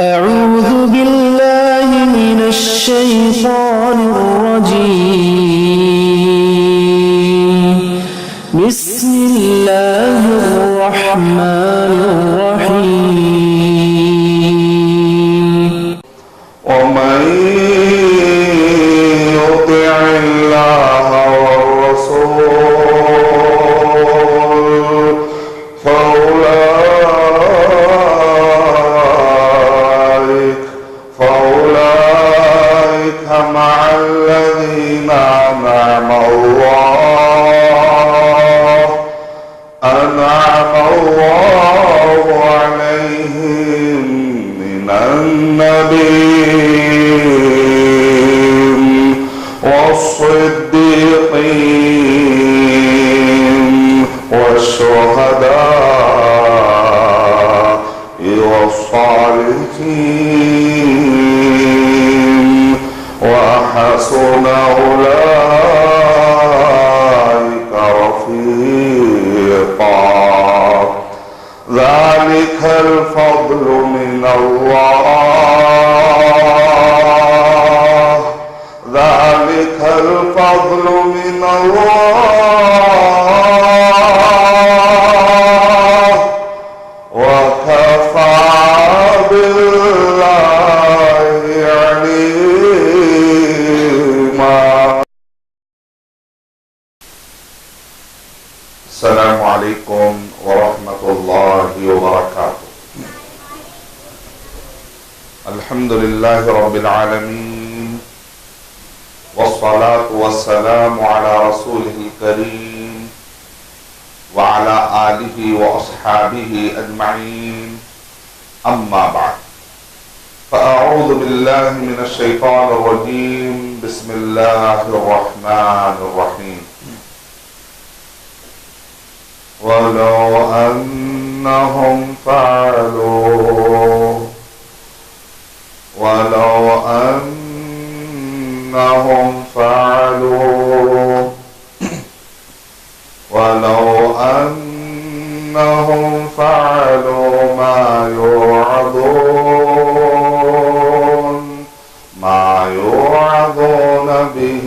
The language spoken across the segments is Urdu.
أعوذ بالله من الشيطان الرجيم. بسم الله الرحمن الرحيم. ومن يطع الله والرسول فأولئك مع الذين أنعم الله عليهم من النبيين والصديقين والشهداء والصالحين وحسن أولئك رفيقا. ذلك الفضل من الله، ذلك الفضل من الله، وكفى بالله عليما. السلام عليكم ورحمة الله وبركاته. الحمد لله رب العالمين، والصلاة والسلام على رسوله الكريم وعلى آله وأصحابه أجمعين. أما بعد، فأعوذ بالله من الشيطان الرجيم. بسم الله الرحمن الرحيم. ولو أنهم فعلوا ما يوعظون به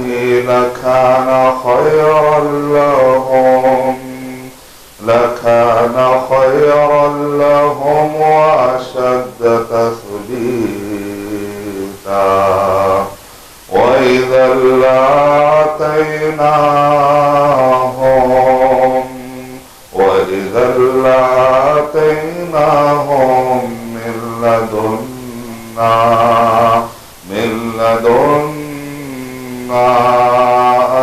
لكان خيرا لهم وأشد تثبيتا، وإذا لآتيناهم من لدنا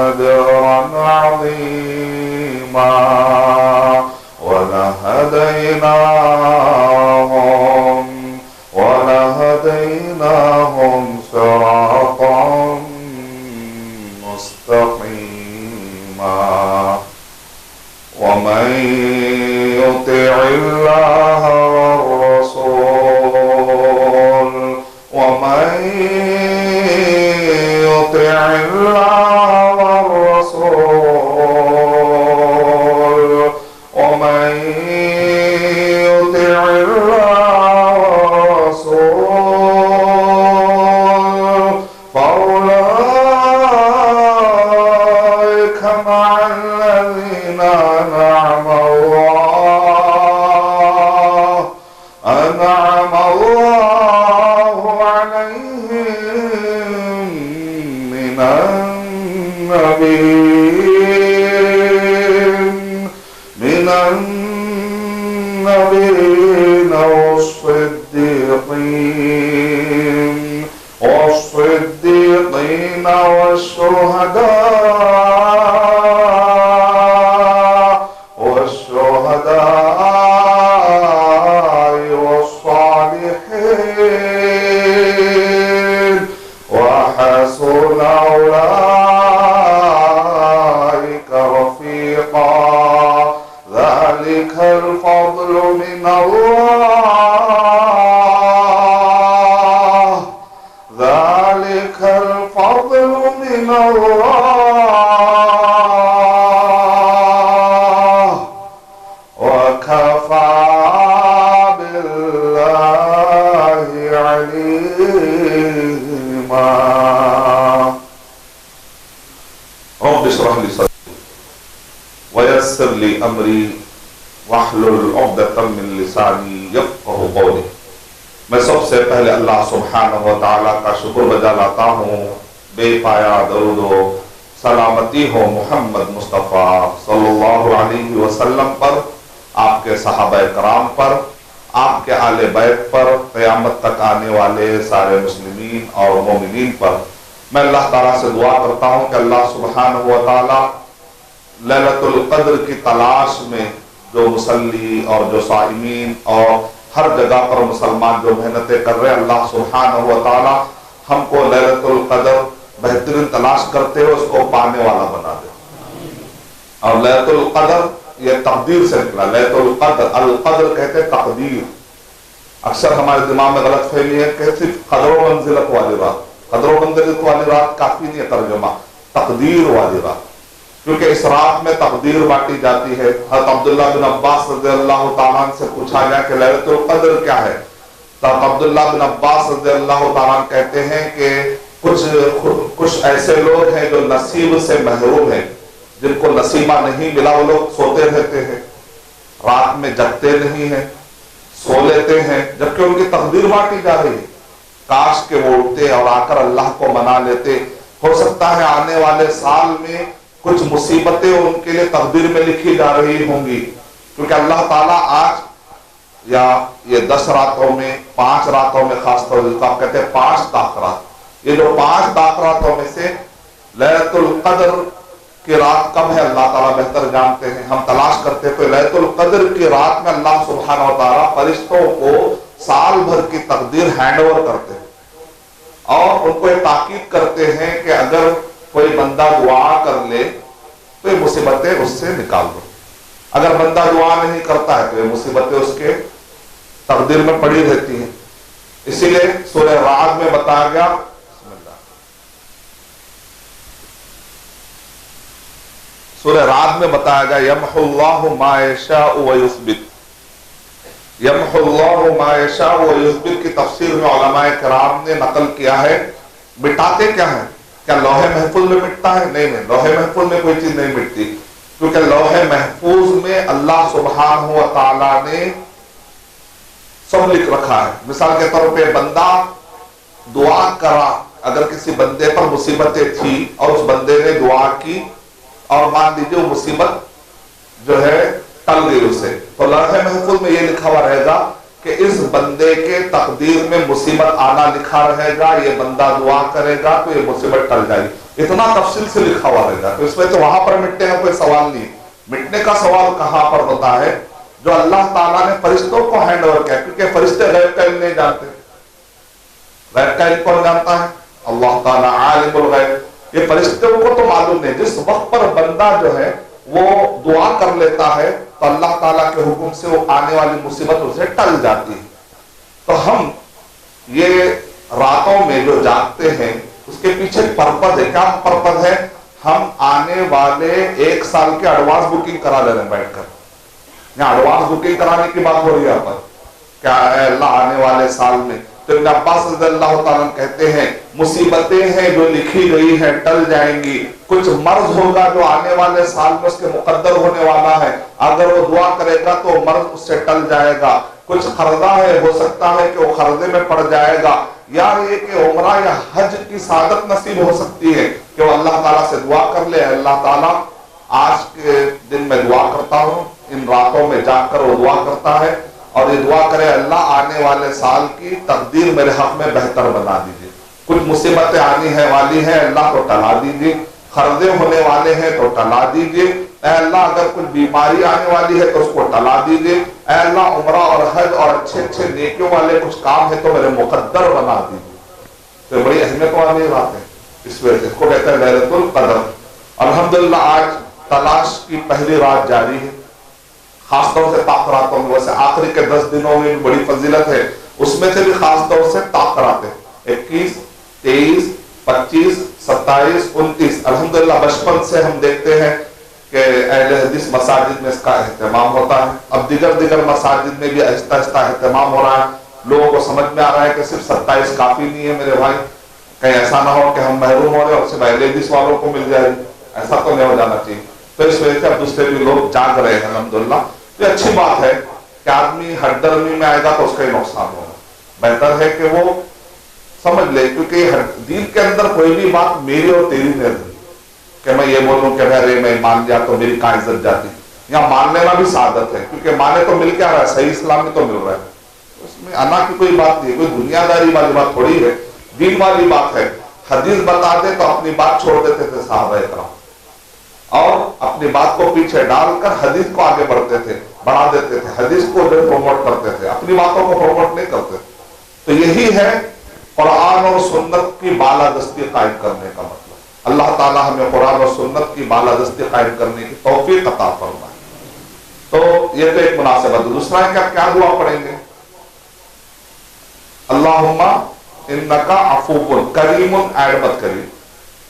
أجرا عظيما، ولهديناهم صراطا مستقيما. ومن يطع الله والرسول فأولئك مع الذين أنعم الله عليهم من النبيين والصديقين والشهداء والصالحين وحسن أولئك ويسر لي أمري واحلل عقدة من لساني يفقهوا قولي۔ میں سب سے پہلے اللہ سبحانہ و تعالیٰ کا شکر بجا لاتا ہوں، بے پایا درود و سلامتی ہو محمد مصطفیٰ صلی اللہ علیہ وسلم پر، آپ کے صحابہ کرام پر، آپ کے آل بیت پر، قیامت تک آنے والے سارے مسلمین اور مومنین پر۔ میں اللہ تعالیٰ سے دعا کرتا ہوں کہ اللہ سبحانہ و تعالیٰ لیلۃ القدر کی تلاش میں جو مصلی اور جو صائمین اور ہر جگہ پر مسلمان جو محنتیں کر رہے ہیں، اللہ سبحانہ و تعالیٰ ہم کو لیلۃ القدر بہترین تلاش کرتے ہوئے اس کو پانے والا بنا دے۔ اور لیلۃ القدر یہ تقدیر سے نکلا، لیلۃ القدر، القدر کہتے تقدیر۔ اکثر ہمارے دماغ میں غلط فہمی ہے کہ صرف قدر و منزلت والی رات، قدر و منزلت والی رات کافی نہیں ہے ترجمہ، تقدیر والی رات، کیونکہ اس رات میں تقدیر بانٹی جاتی ہے۔ حضرت عبداللہ بن عباس رضی اللہ تعالیٰ عنہ سے پوچھا گیا کہ لیلۃ القدر کیا ہے، تو عبداللہ بن عباس رضی اللہ تعالیٰ عنہ کہتے ہیں کہ کچھ ایسے لوگ ہیں جو نصیب سے محروم ہیں، جن کو نصیبہ نہیں ملا، وہ لوگ سوتے رہتے ہیں، رات میں جگتے نہیں ہیں، سو لیتے ہیں، جبکہ ان کی تقدیر بانٹی جا رہی ہے۔ کاش کہ وہ اٹھتے اور آ کر اللہ کو منا لیتے۔ ہو سکتا ہے آنے والے سال میں کچھ مصیبتیں ان کے لیے تقدیر میں لکھی جا رہی ہوں گی، کیونکہ اللہ تعالیٰ آج یا یہ 10 راتوں میں 5 راتوں میں خاص طور سے آپ کہتے ہیں 5 تاخرات، یہ جو 5 تاخراتوں میں سے لیلۃ القدر کی رات کب ہے اللہ تعالیٰ بہتر جانتے ہیں، ہم تلاش کرتے ہیں۔ تو لیلۃ القدر کی رات میں اللہ سبحانہ و تعالیٰ فرشتوں کو سال بھر کی تقدیر ہینڈ اوور کرتے ہیں اور ان کو یہ تاکید کرتے ہیں کہ اگر کوئی بندہ دعا کر لے تو یہ مصیبتیں اس سے نکال دو، اگر بندہ دعا نہیں کرتا ہے تو یہ مصیبتیں اس کے تقدیر میں پڑی رہتی ہیں۔ اسی لیے سورہ رعد میں بتایا گیا، سورہ رعد میں بتایا گیا یمحو اللہ ما یشاء ویثبت، یمحو اللہ ما یشاء ویثبت کی تفسیر میں علماء کرام نے نقل کیا ہے۔ مٹاتے کیا ہیں؟ کیا لوح محفوظ میں مٹتا ہے؟ نہیں، لوح محفوظ میں کوئی چیز نہیں مٹتی، کیونکہ لوح محفوظ میں اللہ سبحانہ و تعالیٰ نے سب لکھ رکھا ہے۔ مثال کے طور پہ بندہ دعا کرا، اگر کسی بندے پر مصیبتیں تھی اور اس بندے نے دعا کی اور مان لیجیے وہ مصیبت جو ہے ٹل گئی اسے، تو لوح محفوظ میں یہ لکھا ہوا رہے گا کہ اس بندے کے تقدیر میں مصیبت آنا لکھا رہے گا، یہ بندہ دعا کرے گا تو یہ مصیبت ٹل جائے گی، اتنا تفصیل سے لکھا ہوا رہے گا۔ تو اس میں تو وہاں پر مٹنے کا کوئی سوال نہیں، مٹنے کا سوال کہاں پر ہوتا ہے؟ جو اللہ تعالیٰ نے فرشتوں کو ہینڈ اوور کیا، کیونکہ فرشتے غیب کا علم نہیں جانتے۔ غیب کا علم کون جانتا ہے؟ اللہ تعالیٰ عالم الغیب۔ یہ فرشتوں کو تو معلوم نہیں، جس وقت پر بندہ جو ہے وہ دعا کر لیتا ہے تو اللہ تعالیٰ کے حکم سے وہ آنے والی مصیبت اسے ٹل جاتی ہے۔ تو ہم یہ راتوں میں جو جاگتے ہیں اس کے پیچھے پرپز ہے، کیا پرپز ہے؟ ہم آنے والے 1 سال کے ایڈوانس بکنگ کرا لے رہے ہیں بیٹھ کر، یہاں ایڈوانس بکنگ کرانے کی بات ہو رہی ہے یہاں پر، کیا ہے اللہ آنے والے سال میں۔ تو ابن عباس رضی اللہ تعالیٰ کہتے ہیں مصیبتیں ہیں جو لکھی گئی ہیں ٹل جائیں گی، کچھ مرض ہوگا جو آنے والے سال میں اس کے مقدر ہونے والا ہے، اگر وہ دعا کرے گا تو مرض اس سے ٹل جائے گا، کچھ قرضہ ہے ہو سکتا ہے کہ وہ قرضے میں پڑ جائے گا، یا یہ کہ عمرہ یا حج کی سعادت نصیب ہو سکتی ہے کہ وہ اللہ تعالیٰ سے دعا کر لے، اللہ تعالیٰ آج کے دن میں دعا کرتا ہوں، ان راتوں میں جا کر وہ دعا کرتا ہے اور یہ دعا کرے اللہ آنے والے سال کی تقدیر میرے حق میں بہتر بنا دیجیے، کچھ مصیبتیں آنی ہے والی ہیں اللہ کو ٹلا دیجیے، قرضے ہونے والے ہیں تو ٹلا دیجیے، اے اللہ اگر کچھ بیماری آنے والی ہے تو اس کو ٹلا دیجیے، اے اللہ عمرہ اور حج اور اچھے اچھے نیکیوں والے کچھ کام ہے تو میرے مقدر بنا دیجیے۔ تو بڑی اہمیت والی بات ہے، اس وجہ سے اس کو کہتے ہیں لیلۃ القدر۔ الحمدللہ آج تلاش کی پہلی رات جاری ہے، خاص طور سے تاخراتوں میں، ویسے آخری کے 10 دنوں میں بڑی فضیلت ہے، اس میں سے بھی خاص طور سے تاخرات ہیں، 21 23 25 27 29۔ الحمدللہ بچپن سے ہم دیکھتے ہیں کہ اہل حدیث مساجد میں اس کا اہتمام ہوتا ہے، اب دیگر مساجد میں بھی آہستہ آہستہ اہتمام ہو رہا ہے، لوگوں کو سمجھ میں آ رہا ہے کہ صرف 27 کافی نہیں ہے میرے بھائی، کہیں ایسا نہ ہو کہ ہم محروم ہو رہے اور صرف اہل حدیث والوں کو مل جائے، ایسا تو نہیں ہو جانا چاہیے۔ تو اس وجہ سے اب دوسرے بھی لوگ جاگ رہے ہیں الحمدللہ. تو یہ اچھی بات ہے کہ آدمی ہٹ درمی میں آئے گا تو اس کا ہی نقصان ہوگا. بہتر ہے کہ وہ سمجھ لے، کیونکہ دین کے اندر کوئی بھی بات میری اور تیری نہیں رہتی کہ میں یہ بولوں کہ ارے میں مان لیا تو میری کہاں عزت جاتی. یہاں مان لینا بھی سعادت ہے، کیونکہ مانے تو مل کیا رہا ہے، صحیح اسلام میں تو مل رہا ہے. اس میں انا کی کوئی بات نہیں، کوئی دنیا داری والی بات تھوڑی ہے، دین والی بات ہے. حدیث بتا دے تو اپنی بات چھوڑ دیتے تھے صحابہ کرام، اور اپنی بات کو پیچھے ڈال کر حدیث کو آگے بڑھتے تھے، بڑھا دیتے تھے، حدیث کو جو پروموٹ کرتے تھے، اپنی باتوں کو پروموٹ نہیں کرتے. تو یہی ہے قرآن اور سنت کی بالادستی قائم کرنے کا مطلب. اللہ تعالیٰ ہمیں قرآن اور سنت کی بالادستی قائم کرنے کی توفیق عطا فرمائے. تو یہ تو ایک مناسبت. دوسرا ہے کہ آپ کیا دعا پڑھیں گے؟ اللہم انکا عفو کریم، ایڈ مت کریے،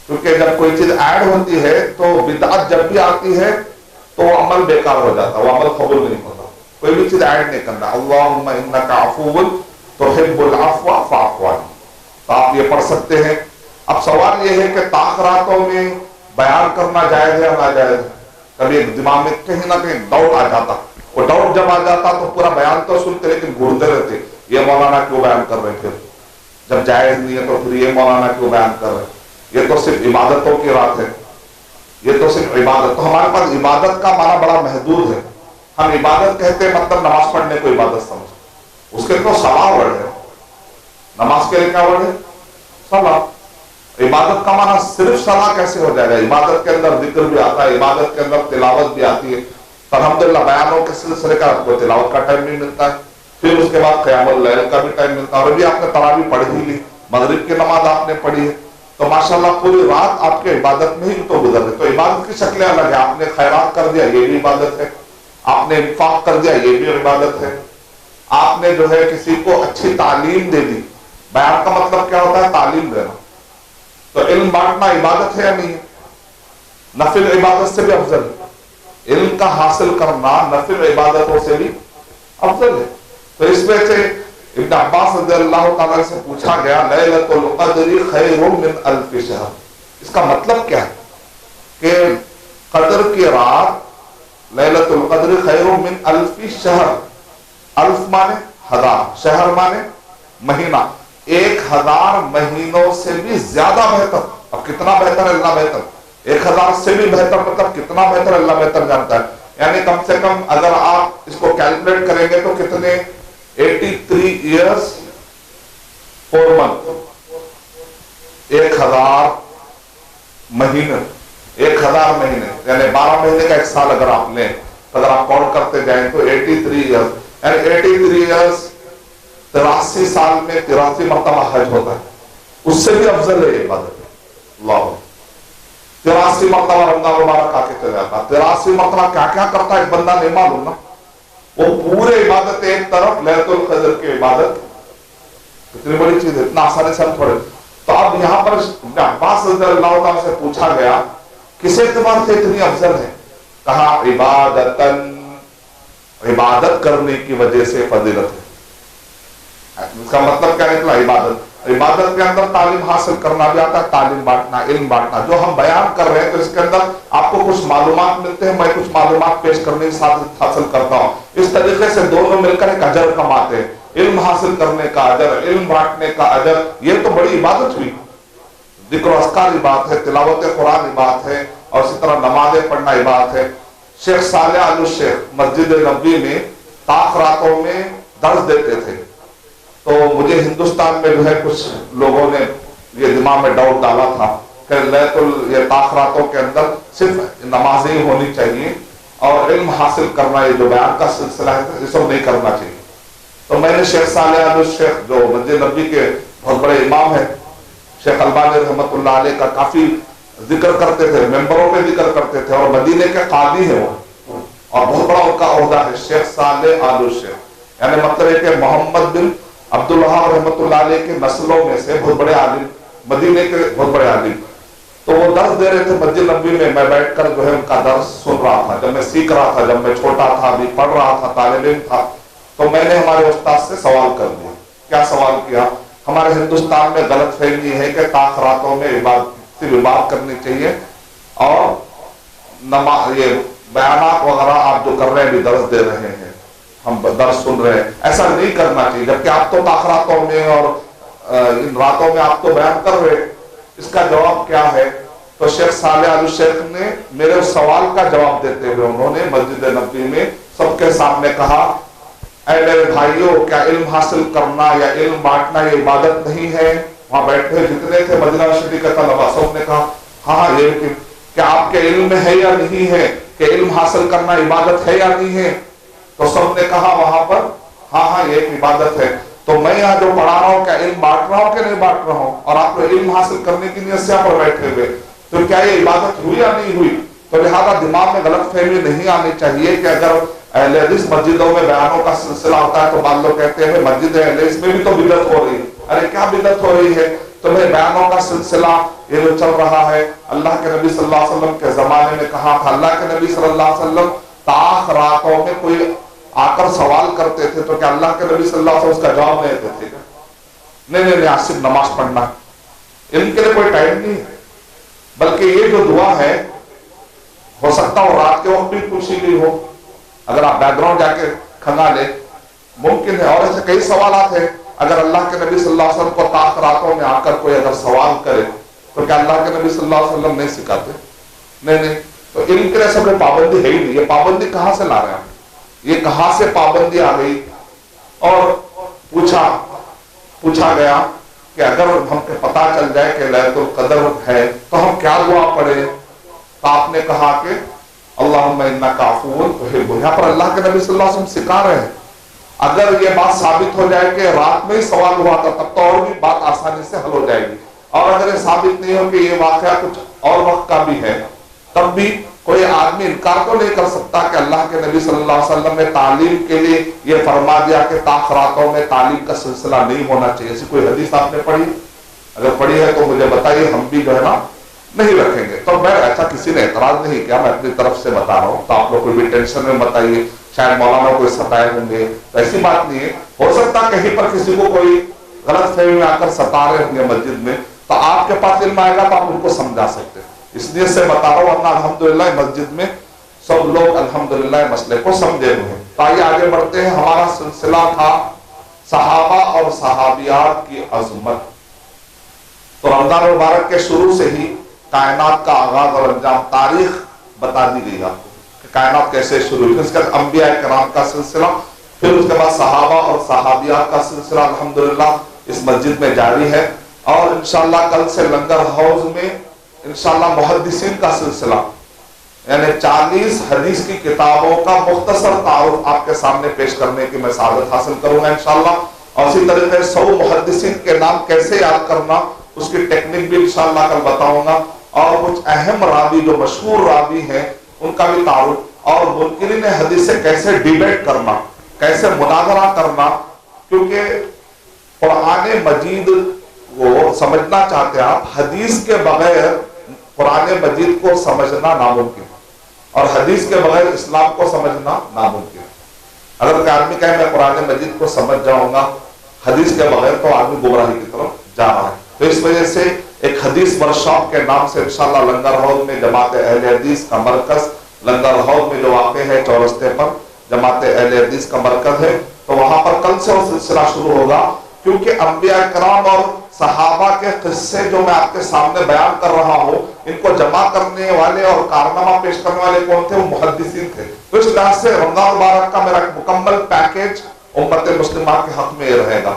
کیونکہ جب کوئی چیز ایڈ ہوتی ہے تو بدعت جب بھی آتی ہے تو وہ عمل بیکار ہو جاتا ہے، وہ عمل قبول نہیں ہوتا. کوئی بھی چیز ایڈ نہیں کرنا. اللہم انکا عفو تحب العفو فاعف عنی. تو آپ یہ پڑھ سکتے ہیں. اب سوال یہ ہے کہ تاخراتوں میں بیان کرنا جائز ہے یا ناجائز ہے؟ کبھی ایک دماغ میں کہیں نہ کہیں ڈاؤٹ آ جاتا، وہ ڈاؤٹ جب آ جاتا تو پورا بیان تو سنتے لیکن گھورتے رہتے، یہ مولانا کیوں بیان کر رہے ہیں؟ پھر جب جائز نہیں ہے تو پھر یہ مولانا کیوں بیان کر رہے ہیں؟ یہ تو صرف عبادتوں کی رات ہے، یہ تو صرف عبادت. تو ہمارے پاس عبادت کا معنی بڑا محدود ہے. ہم عبادت کہتے ہیں مطلب نماز پڑھنے کو عبادت سمجھتے، اس کے تو صلاح ورڈ ہے. نماز کے لیے کیا ورڈ ہے؟ صلاح. عبادت کا معنی صرف صلاح کیسے ہو جائے گا؟ عبادت کے اندر ذکر بھی آتا ہے، عبادت کے اندر تلاوت بھی آتی ہے. الحمدللہ بیانوں کے سلسلے کا آپ کو تلاوت کا ٹائم بھی ملتا ہے، پھر اس کے بعد قیام اللیل کا بھی ٹائم ملتا ہے. اور ابھی آپ نے تراویح پڑھ ہی لی، مغرب کی نماز آپ نے پڑھی ہے، تو ماشاءاللہ پوری رات آپ کے عبادت میں ہی تو گزر رہی. تو عبادت کی شکلیں الگ ہیں. آپ نے خیرات کر دیا، یہ بھی عبادت ہے. آپ نے انفاق کر دیا، یہ بھی عبادت ہے. آپ نے جو ہے کسی کو اچھی تعلیم دے دی. بیان کا مطلب کیا ہوتا ہے؟ تعلیم دینا. تو علم بانٹنا عبادت ہے یا نہیں؟ نفل عبادت سے بھی افضل ہے. علم کا حاصل کرنا نفل عبادتوں سے بھی افضل ہے. تو اس وجہ سے ابن عباس رضی اللہ تعالیٰ سے پوچھا گیا لیلۃ القدر خیر من الف شہر. اس کا مطلب کیا ہے کہ قدر کی رات لیلۃ القدر خیر من الف شہر. الف مانے ہزار، شہر مانے مہینہ. 1000 مہینوں سے بھی زیادہ بہتر. اب کتنا بہتر ہے؟ اللہ بہتر. 1000 سے بھی بہتر مطلب کتنا بہتر اللہ بہتر جانتا ہے. یعنی کم سے کم اگر آپ اس کو کیلکولیٹ کریں گے تو کتنے 83 ایئرس 4 منتھ. 1000 مہینے، 1000 مہینے یعنی 12 مہینے کا ایک سال اگر آپ لیں، اگر آپ کاؤنٹ کرتے جائیں تو 83 ایئرس، یعنی 83 ایئرس 83 سال میں 83 مرتبہ حج ہوتا ہے. اس سے بھی افضل ہے عبادت. اللہ 83 مرتبہ رمضان مبارک آ کے چل جاتا. 83 مرتبہ کیا کیا کرتا ہے ایک بندہ نہیں معلوم نا. وہ پورے عبادت ایک طرف، لیلۃ القدر کی عبادت اتنی بڑی چیز ہے، اتنا آسانی سے ہم تھوڑے. تو اب یہاں پر عباس رضی اللہ تعالیٰ سے پوچھا گیا کس اعتبار سے اتنی افضل ہے؟ کہا عبادتن، عبادت کرنے کی وجہ سے فضیلت ہے. اس کا مطلب کیا نکلا؟ عبادت. عبادت کے اندر تعلیم حاصل کرنا بھی آتا ہے، تعلیم بانٹنا، علم بانٹنا. جو ہم بیان کر رہے ہیں تو اس کے اندر آپ کو کچھ معلومات ملتے ہیں، میں کچھ معلومات پیش کرنے کی ساتھ حاصل کرتا ہوں. اس طریقے سے دونوں مل کر ایک اجر کماتے ہیں. علم حاصل کرنے کا اجر، علم بانٹنے کا اجر. یہ تو بڑی عبادت ہوئی. ذکر و اذکار عبادت ہے، تلاوت قرآن عبادت ہے، اور اسی طرح نمازیں پڑھنا عبادت ہے. شیخ صالح آل الشیخ مسجد نبوی میں تاخراتوں میں درس دیتے تھے. تو مجھے ہندوستان میں جو ہے کچھ لوگوں نے یہ دماغ میں ڈاؤٹ ڈالا تھا کہ یہ تاخراتوں کے اندر صرف نماز ہی ہونی چاہیے اور علم حاصل کرنا، یہ جو بیان کا سلسلہ ہے یہ سب نہیں کرنا چاہیے. تو میں نے شیخ صالح آل الشیخ جو مسجد نبوی کے بہت بڑے امام ہیں، شیخ البانی رحمۃ اللہ علیہ کا کافی ذکر کرتے تھے، ممبروں پہ ذکر کرتے تھے، اور مدینے کے قاضی ہیں وہ، اور بہت بڑا ان کا عہدہ ہے شیخ صالح آل الشیخ. یعنی مطلب ہے کہ محمد بن عبدالوہاب رحمۃ اللہ علیہ کے نسلوں میں سے بہت بڑے عالم، مدینے کے بہت بڑے عالم. تو وہ درس دے رہے تھے مسجد نبوی میں. میں بیٹھ کر جو ہے ان کا درس سن رہا تھا. جب میں سیکھ رہا تھا، جب میں چھوٹا تھا، ابھی پڑھ رہا تھا، طالب علم تھا، تو میں نے ہمارے استاد سے سوال کر دیا. کیا سوال کیا؟ ہمارے ہندوستان میں غلط فہمی ہے کہ تاخراتوں میں عبادت کرنی چاہیے اور یہ بیانات وغیرہ آپ جو کر رہے ہیں بھی درس دے رہے ہیں، ہم درس سن رہے ہیں، ایسا نہیں کرنا چاہیے، جبکہ آپ تو تاخراتوں میں اور ان راتوں میں آپ تو بیان کر رہے. اس کا جواب کیا ہے؟ تو شیخ صالح آل الشیخ نے میرے اس سوال کا جواب دیتے ہوئے انہوں نے مسجد نبوی میں سب کے سامنے کہا، اے میرے بھائیوں، کیا علم حاصل کرنا یا علم بانٹنا یہ عبادت نہیں ہے؟ وہاں بیٹھے جتنے تھے مدینہ شریف کے طلباء سب نے کہا ہاں یہ کیا آپ کے علم میں ہے یا نہیں ہے کہ علم حاصل کرنا عبادت ہے یا نہیں ہے؟ تو سب نے کہا وہاں پر ہاں یہ ایک عبادت ہے. تو میں یہاں جو پڑھا رہا ہوں کیا علم بانٹ رہا ہوں کہ نہیں بانٹ رہا ہوں؟ اور آپ کو علم حاصل کرنے کی نیت سے یہاں پر بیٹھے ہوئے، تو کیا یہ عبادت ہوئی یا نہیں ہوئی؟ تو لہذا دماغ میں غلط فہمی نہیں آنی چاہیے کہ اگر اہل حدیث مسجدوں میں بیانوں کا سلسلہ ہوتا ہے تو بعض لوگ کہتے ہیں مسجد اہل حدیث میں بھی تو بدعت ہو رہی ہے. ارے کیا بدعت ہو رہی ہے؟ تو میں بیانوں کا سلسلہ یہ جو چل رہا ہے، اللہ کے نبی صلی اللہ علیہ وسلم کے زمانے میں کہا تھا، اللہ کے نبی صلی اللہ علیہ وسلم تاخ راتوں میں کوئی آ کر سوال کرتے تھے تو کیا اللہ کے نبی صلی اللہ علیہ وسلم اس کا جواب نہیں دیتے تھے؟ نہیں آج صرف نماز پڑھنا، ان کے لیے کوئی ٹائم نہیں ہے. بلکہ یہ جو دعا ہے ہو سکتا ہو رات کے وقت بھی پوچھی گئی ہو، اگر آپ بیک گراؤنڈ جا کے کھنگا لے ممکن ہے. اور ایسے کئی سوالات ہیں، اگر اللہ کے نبی صلی اللہ علیہ وسلم کو تاخ راتوں میں آ کر کوئی اگر سوال کرے تو کیا اللہ کے نبی صلی اللہ علیہ وسلم نہیں سکھاتے؟ نہیں. تو ان کے لیے سب پابندی ہے ہی نہیں. یہ پابندی کہاں سے لا رہے ہیں؟ یہ کہاں سے پابندی آ گئی؟ اور پوچھا گیا کہ اگر ہم کو پتا چل جائے کہ لیلۃ القدر ہے تو ہم کیا دعا پڑھیں؟ تو آپ نے کہا کہ اللہم انک عفو تحب. یہاں پر اللہ کے نبی صلی اللہ علیہ وسلم سکھا رہے ہیں. اگر یہ بات ثابت ہو جائے کہ رات میں ہی سوال ہوا تھا تب تو اور بھی بات آسانی سے حل ہو جائے گی. اور اگر یہ ثابت نہیں ہو کہ یہ واقعہ کچھ اور وقت کا بھی ہے تب بھی کوئی آدمی انکار تو نہیں کر سکتا کہ اللہ کے نبی صلی اللہ علیہ وسلم نے تعلیم کے لیے یہ فرما دیا کہ تاخراتوں میں تعلیم کا سلسلہ نہیں ہونا چاہیے. ایسی کوئی حدیث آپ نے پڑھی؟ اگر پڑھی ہے تو مجھے بتائیے، ہم بھی جو ہے نا نہیں رکھیں گے. تو میں ایسا کسی نے اعتراض نہیں کیا، میں اپنی طرف سے بتا رہا ہوں، تو آپ لوگ کوئی بھی ٹینشن میں بتائیے، شاید مولانا کوئی ستائے ہوں گے، تو ایسی بات نہیں ہے. ہو سکتا کہیں پر کسی کو کوئی غلط فہمی میں آ کر ستا رہے ہوں گے مسجد میں، تو آپ کے پاس علم آئے گا تو آپ ان کو سمجھا سکتے ہیں. اس لیے سے بتا رہا ہوں، ورنہ الحمدللہ مسجد میں سب لوگ الحمدللہ مسئلے کو سمجھے ہوئے ہیں. تو آئیے آگے بڑھتے ہیں. ہمارا سلسلہ تھا صحابہ اور صحابیات کی عظمت. تو رمضان مبارک کے شروع سے ہی کائنات کا آغاز اور انجام، تاریخ بتا دی گئی آپ کو کہ کائنات کیسے شروع ہوئی. اس کے بعد انبیاء کرام کا سلسلہ، پھر اس کے بعد صحابہ اور صحابیات کا سلسلہ الحمدللہ اس مسجد میں جاری ہے. اور انشاءاللہ کل سے لنگر ہاؤس میں انشاءاللہ محدثین کا سلسلہ، یعنی 40 حدیث کی کتابوں کا مختصر تعارف آپ کے سامنے پیش کرنے کی میں سعادت حاصل کروں گا انشاءاللہ. اور اسی طریقے 100 محدثین کے نام کیسے یاد کرنا اس کی ٹیکنک بھی انشاءاللہ کل بتاؤں گا. اور کچھ اہم راوی جو مشہور راوی ہیں ان کا بھی تعارف، اور منکرین حدیث سے کیسے ڈیبیٹ کرنا، کیسے مناظرہ کرنا، کیونکہ قرآن مجید وہ سمجھنا چاہتے ہیں آپ، حدیث کے بغیر قرآن مجید کو سمجھنا ناممکن، اور حدیث کے بغیر اسلام کو سمجھنا ناممکن. اگر کوئی آدمی کہے میں قرآن مجید کو سمجھ جاؤں گا حدیث کے بغیر، تو آدمی گمراہی کی طرف جا رہا ہے. تو اس وجہ سے ایک حدیث ورکشاپ کے نام سے انشاءاللہ لنگر ہاؤس میں جماعت اہل حدیث کا مرکز، لنگر ہاؤس میں جو واقع ہے چورستے پر جماعت اہل حدیث کا مرکز ہے، تو وہاں پر کل سے وہ سلسلہ شروع ہوگا. کیونکہ انبیاء کرام اور صحابہ کے قصے جو میں آپ کے سامنے بیان کر رہا ہوں، ان کو جمع کرنے والے اور کارنامہ پیش کرنے والے کون تھے؟ وہ محدثین تھے. تو اس لحاظ سے رمضان مبارک کا میرا مکمل پیکیج امت مسلمہ کے حق میں یہ رہے گا.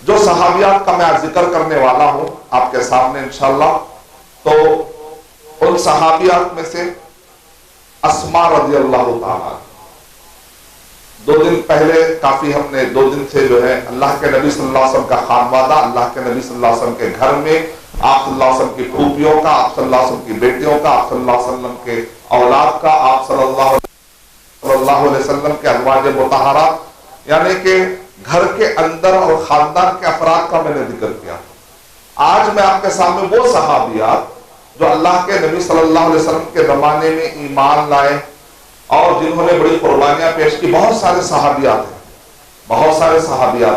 جو صحابیات کا میں آج ذکر کرنے والا ہوں آپ کے سامنے انشاءاللہ، تو ان صحابیات میں سے اسماء رضی اللہ تعالیٰ، 2 دن پہلے کافی ہم نے 2 دن سے جو ہے اللہ کے نبی صلی اللہ علیہ وسلم کا خانوادہ، اللہ کے نبی صلی اللہ علیہ وسلم کے گھر میں آپ صلی اللہ علیہ وسلم کی پھوپھیوں کا، آپ صلی اللہ علیہ وسلم کی بیٹیوں کا، آپ صلی اللہ علیہ وسلم کے اولاد کا، آپ صلی اللہ علیہ وسلم کے ازواج مطہرات، یعنی کہ گھر کے اندر اور خاندان کے افراد کا میں نے ذکر کیا. آج میں آپ کے سامنے وہ صحابیات جو اللہ کے نبی صلی اللہ علیہ وسلم کے زمانے میں ایمان لائے اور جنہوں نے بڑی قربانیاں پیش کی، بہت سارے صحابیات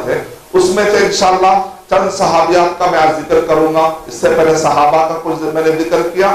ہیں. اس میں سے انشاءاللہ چند صحابیات کا میں آج ذکر کروں گا. اس سے پہلے صحابہ کا کچھ میں نے ذکر کیا،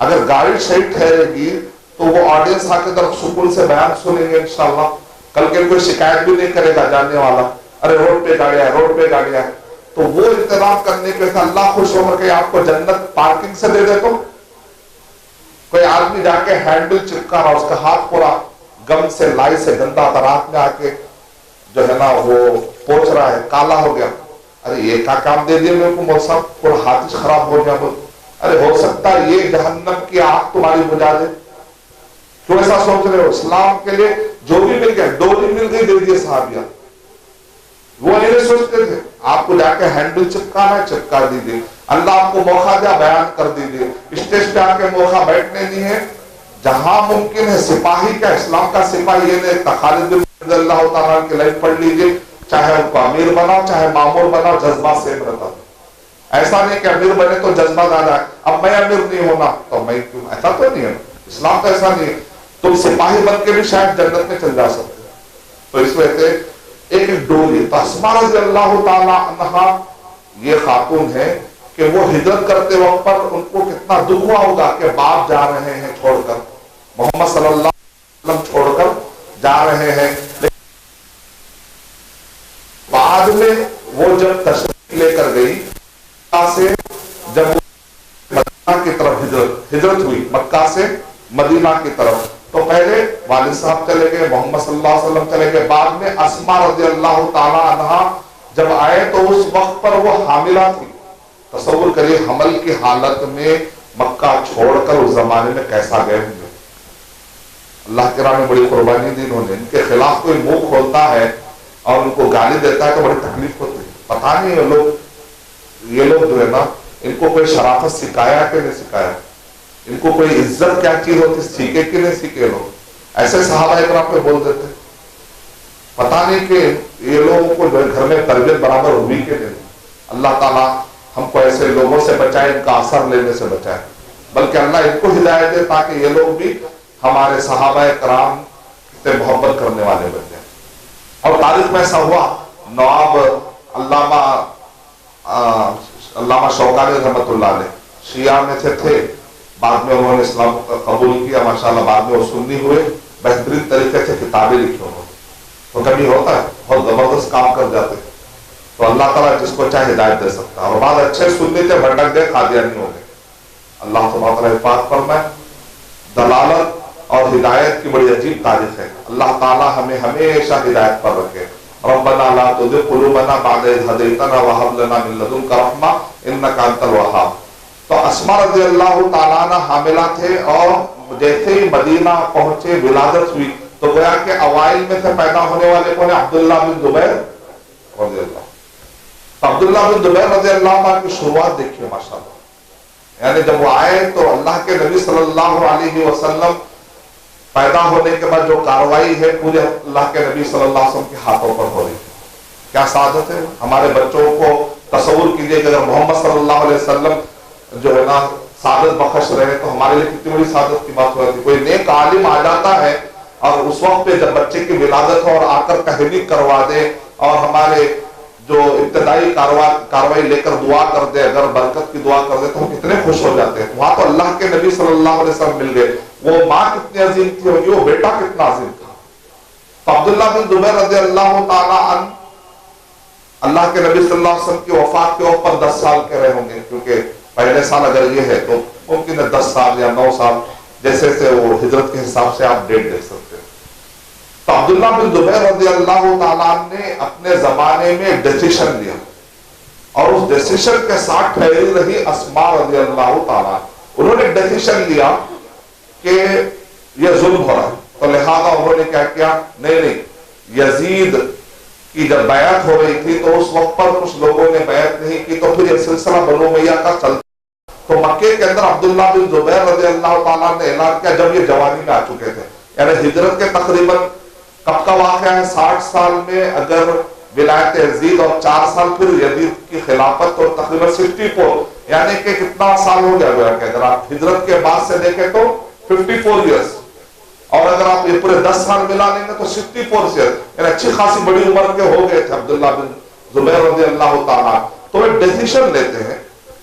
اگر گاڑی صحیح ٹھہرے گی تو وہ آڈینس آ کے طرف سکون سے بیان سنیں گے انشاءاللہ. کل کے کوئی شکایت بھی نہیں کرے گا جاننے والا، ارے روڈ پہ گاڑیاں ہے، روڈ پہ گاڑیاں ہے. تو وہ انتظام کرنے کے لیے اللہ خوش ہو کر کے آپ کو جنت پارکنگ سے دے دے. تو کوئی آدمی جا کے ہینڈل چپکا رہا، اس کا ہاتھ پورا گم سے لائی سے گندا تھا، رات میں آ کے جو ہے نا وہ پوچھ رہا ہے، کالا ہو گیا. ارے یہ کیا کام دے دیا میرے کو مول صاحب، پورا ہاتھ خراب ہو گیا. ارے ہو سکتا ہے یہ جہنم کی آگ تمہاری بجھا دے. کیوں ایسا سوچ رہے ہو؟ اسلام کے لیے جو بھی مل گیا، ڈوری مل گئی دے دیے صحابیہ. وہ نہیں سوچتے تھے آپ کو جا کے ہینڈل چپکانا ہے، چپکا دیجیے. اللہ آپ کو موقع دیا، بیان کر دیجیے. اسٹیج پہ آ کے موقع بیٹھنے نہیں ہے. جہاں ممکن ہے سپاہی کا، اسلام کا سپاہی یہ نہیں. خالد بن اللہ تعالیٰ کی لائف پڑھ لیجیے، چاہے ان کو امیر بناؤ چاہے معمور بناؤ، جذبہ سیم رہتا. ایسا نہیں کہ امیر بنے تو جذبہ زیادہ ہے، اب میں امیر نہیں ہونا تو میں کیوں، ایسا تو نہیں ہے. اسلام کا ایسا نہیں ہے. تم سپاہی بن کے بھی شاید جنت میں چل جا سکتے. تو اس وجہ سے ایک ڈولی. تو اسماء رضی اللہ تعالی عنہا یہ خاتون ہے کہ وہ ہجرت کرتے وقت پر ان کو کتنا دکھ ہوا ہوگا کہ باپ جا رہے ہیں چھوڑ کر، محمد صلی اللہ علیہ وسلم چھوڑ کر جا رہے ہیں. بعد میں وہ جب تشریف لے کر گئی سے، جب مدینہ کی طرف ہجرت ہوئی، مکہ سے مدینہ کی طرف، تو پہلے والد صاحب چلے گئے، محمد صلی اللہ علیہ وسلم چلے گئے. بعد میں اسماء رضی اللہ تعالی عنہا جب آئے تو اس وقت پر وہ حاملہ تھی. تصور کریے حمل کی حالت میں مکہ چھوڑ کر اس زمانے میں کیسا گئے ہوں گے. اللہ کے راہ میں بڑی قربانی دی انہوں نے. ان کے خلاف کوئی منہ کھولتا ہے اور ان کو گالی دیتا ہے تو بڑی تکلیف ہوتی ہے. پتہ نہیں یہ لوگ جو ہے نا، ان کو کوئی شرافت سکھایا کہ نہیں سکھایا، ان کو کوئی عزت کیا چیز ہوتی سیکھے کہ نہیں سیکھے. لوگ ایسے صحابہ اکرام پہ بول دیتے. پتہ نہیں کہ یہ لوگوں کو گھر میں تربیت برابر ہوئی کہ نہیں. اللہ تعالیٰ ہم کو ایسے لوگوں سے بچائے، ان کا اثر لینے سے بچائے. بلکہ اللہ ان کو ہدایت دے تاکہ یہ لوگ بھی ہمارے صحابہ کرام سے محبت کرنے والے بن جائیں. اور تاریخ میں ایسا ہوا، نواب علامہ شوکانی رحمۃ اللہ علیہ شیعہ میں تھے. بعد میں انہوں نے اسلام قبول کیا ماشاءاللہ. بعد میں وہ سنی ہوئے، بہترین طریقے سے کتابیں لکھی انہوں نے. تو کبھی ہوتا ہے بہت زبردست کام کر جاتے، تو اللہ تعالیٰ جس کو چاہے ہدایت دے سکتا ہے. اور بعد اچھے سنی تھے، بھٹک گئے، قادیانی ہو گئے. اللہ تعالیٰ حفاظت فرمائے. دلالت اور ہدایت کی بڑی عجیب تاریخ ہے. اللہ تعالیٰ ہمیں ہمیشہ ہدایت پر رکھے. ربنا لا تزغ قلوبنا بعد إذ هديتنا وهب لنا من لدنك رحمة إنك أنت الوهاب. تو اسماء رضی اللہ تعالیٰ عنہ حاملہ تھے، اور جیسے ہی مدینہ پہنچے ولادت ہوئی تو گویا کہ اوائل میں سے پیدا ہونے والے کون ہیں؟ عبداللہ بن زبیر رضی اللہ. تو عبداللہ بن زبیر رضی اللہ عنہ کی شروعات دیکھیے ماشاءاللہ. یعنی جب وہ آئے تو اللہ کے نبی صلی اللہ علیہ وسلم پیدا ہونے کے بعد جو کاروائی ہے پورے اللہ کے نبی صلی اللہ علیہ وسلم کے ہاتھوں پر ہو رہی ہے. کیا سعادت ہے. ہمارے بچوں کو تصور کیجئے کہ اگر محمد صلی اللہ علیہ وسلم جو ہے نا سعادت بخش رہے تو ہمارے لیے کتنی بڑی سعادت کی بات ہو رہی تھی. کوئی نیک عالم آ جاتا ہے اور اس وقت پہ جب بچے کی ولادت ہو اور آ کر تحریک کروا دے اور ہمارے جو ابتدائی کاروائی لے کر دعا کر دے، اگر برکت کی دعا کر دے تو ہم کتنے خوش ہو جاتے ہیں. وہاں تو اللہ کے نبی صلی اللہ علیہ وسلم مل گئے. وہ ماں کتنی عظیم تھی ہوگی، وہ بیٹا کتنا عظیم تھا. تو عبداللہ بن زبیر رضی اللہ تعالی عنہ اللہ کے نبی صلی اللہ علیہ وسلم کی وفات کے اوپر 10 سال کے رہے ہوں گے، کیونکہ پہلے سال اگر یہ ہے تو ممکن ہے 10 سال یا 9 سال، جیسے سے وہ ہجرت کے حساب سے آپ ڈیٹ دیکھ سکتے ہیں. تو عبداللہ بن زبیر رضی اللہ تعالیٰ نے اپنے زمانے میں ڈیسیشن لیا، اور اس ڈیسیشن کے ساتھ ٹھہری رہی اسماء رضی اللہ تعالیٰ. انہوں نے ڈیسیشن لیا کہ یہ ظلم ہو رہا ہے، تو لہذا انہوں نے کیا کیا، نہیں یزید کی جب بیعت ہو رہی تھی تو اس وقت پر کچھ لوگوں نے بیعت نہیں کی، تو پھر یہ سلسلہ بنو امیہ کا چلتا. تو مکے کے اندر عبداللہ بن زبیر رضی اللہ تعالیٰ نے اعلان کیا جب یہ جوانی میں آ چکے تھے، یعنی ہجرت کے تقریباً کب کا واقعہ ہے، 60 سال میں اگر ولایت یزید اور 4 سال پھر یزید کی خلافت، تو تقریباً 64، یعنی کہ کتنا سال ہو گیا کہ اگر آپ ہجرت کے بعد سے دیکھیں تو 54 ایئرس، اور اگر آپ یہ پورے 10 سال ملا لیں گے تو 64 ایئرس، یعنی اچھی خاصی بڑی عمر کے ہو گئے تھے عبداللہ بن زبیر رضی اللہ تعالیٰ. تو وہ ڈیسیشن لیتے ہیں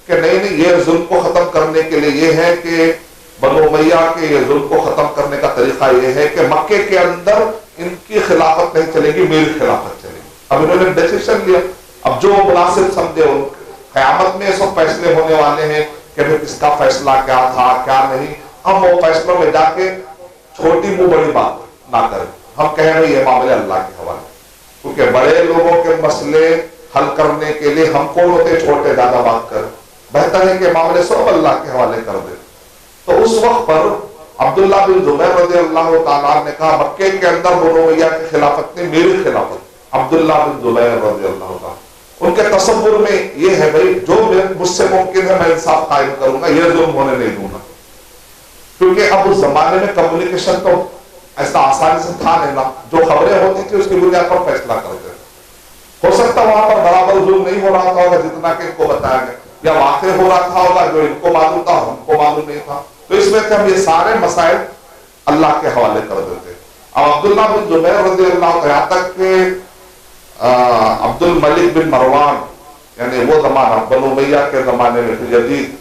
کہ نہیں یہ ظلم کو ختم کرنے کے لیے یہ ہے کہ بنو امیہ کے یہ ظلم کو ختم کرنے کا طریقہ یہ ہے کہ مکے کے اندر ان کی خلافت نہیں چلے گی، میری خلافت چلے گی۔ اب انہوں نے ڈیسیشن لیا، اب جو مناسب سمجھے، قیامت میں سب فیصلے ہونے والے ہیں کہ کس کا فیصلہ کیا تھا کیا نہیں، ہم وہ فیصلوں میں جا کے چھوٹی منہ بڑی بات نہ کریں، ہم کہیں گے یہ معاملے اللہ کے حوالے، کیونکہ بڑے لوگوں کے مسئلے حل کرنے کے لیے ہم کون ہوتے چھوٹے زیادہ بات کریں، بہتر ہے کہ معاملے سب اللہ کے حوالے کر دیں۔ تو اس وقت پر عبداللہ بن زبیر رضی اللہ تعالیٰ نے کہا مکے کے اندر بنو امیہ کی خلافت نہیں، میری خلافت، عبداللہ بن زبیر رضی اللہ تعالیٰ۔ ان کے تصور میں یہ ہے بھائی جو مجھ سے ممکن ہے میں انصاف قائم کروں گا، یہ ظلم ہونے نہیں دوں گا، کیونکہ اب اس زمانے میں کمیونیکیشن تو ایسا آسانی سے تھا نہیں نا، جو خبریں ہوتی تھی اس کی بنیاد پر فیصلہ کرتے تھے۔ ہو سکتا وہاں پر برابر ظلم نہیں ہو رہا تھا ہوگا جتنا کہ ان کو بتایا گیا، یا واقع ہو رہا تھا ہوگا جو ان کو معلوم تھا ہم کو معلوم نہیں تھا، تو اس میں سے ہم یہ سارے مسائل اللہ کے حوالے کر دیتے۔ اب عبداللہ بن زبیر رضی اللہ عنہ، یہاں تک کہ عبد الملک بن مروان، یعنی وہ زمانہ بنو امیہ کے زمانے میں، پھر یزید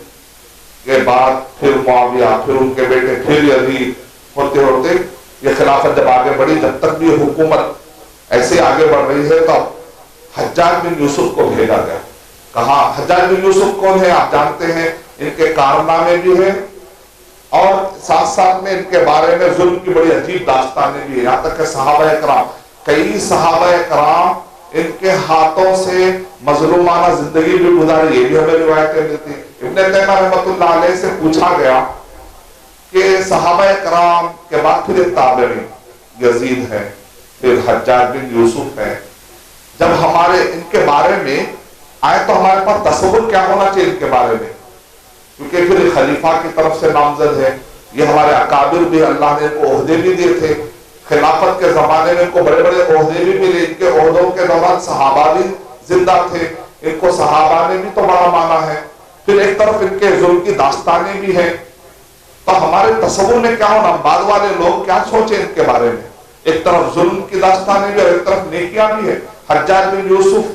کے بعد پھر معاویہ، پھر ان کے بیٹے، پھر یزید، ہوتے ہوتے یہ خلافت جب آگے بڑھی، جب تک بھی حکومت ایسے آگے بڑھ رہی ہے، تو حجاج بن یوسف کو بھیجا گیا۔ کہا حجاج بن یوسف کون ہے آپ جانتے ہیں، ان کے کارنامے بھی ہیں اور ساتھ ساتھ میں ان کے بارے میں ظلم کی بڑی عجیب داستانیں بھی ہیں، یہاں تک کہ صحابہ کرام، کئی صحابہ کرام ان کے ہاتھوں سے مظلومانہ زندگی بھی گزاری، یہ بھی ہمیں روایتیں ملتی۔ ابن تیمیہ رحمۃ اللہ علیہ سے پوچھا گیا کہ صحابہ کرام کے بعد پھر ایک تابعی یزید ہے، پھر حجاج بن یوسف ہے، جب ہمارے ان کے بارے میں آئے تو ہمارے پاس تصور کیا ہونا چاہیے ان کے بارے میں، کیونکہ پھر خلیفہ کی طرف سے نامزد ہے، یہ ہمارے اکابر بھی، اللہ نے ان کو عہدے بھی دیے تھے، خلافت کے زمانے میں ان کو بڑے بڑے عہدے بھی ملے، ان کے عہدوں کے دوران صحابہ بھی زندہ تھے، ان کو صحابہ نے بھی تو بڑا مانا ہے، پھر ایک طرف ان کے ظلم کی داستانیں بھی ہیں، تو ہمارے تصور میں کیا ہونا، بعد والے لوگ کیا سوچیں ان کے بارے میں، ایک طرف ظلم کی داستانیں بھی اور ایک طرف نیکیاں بھی ہیں۔ حجاج بن یوسف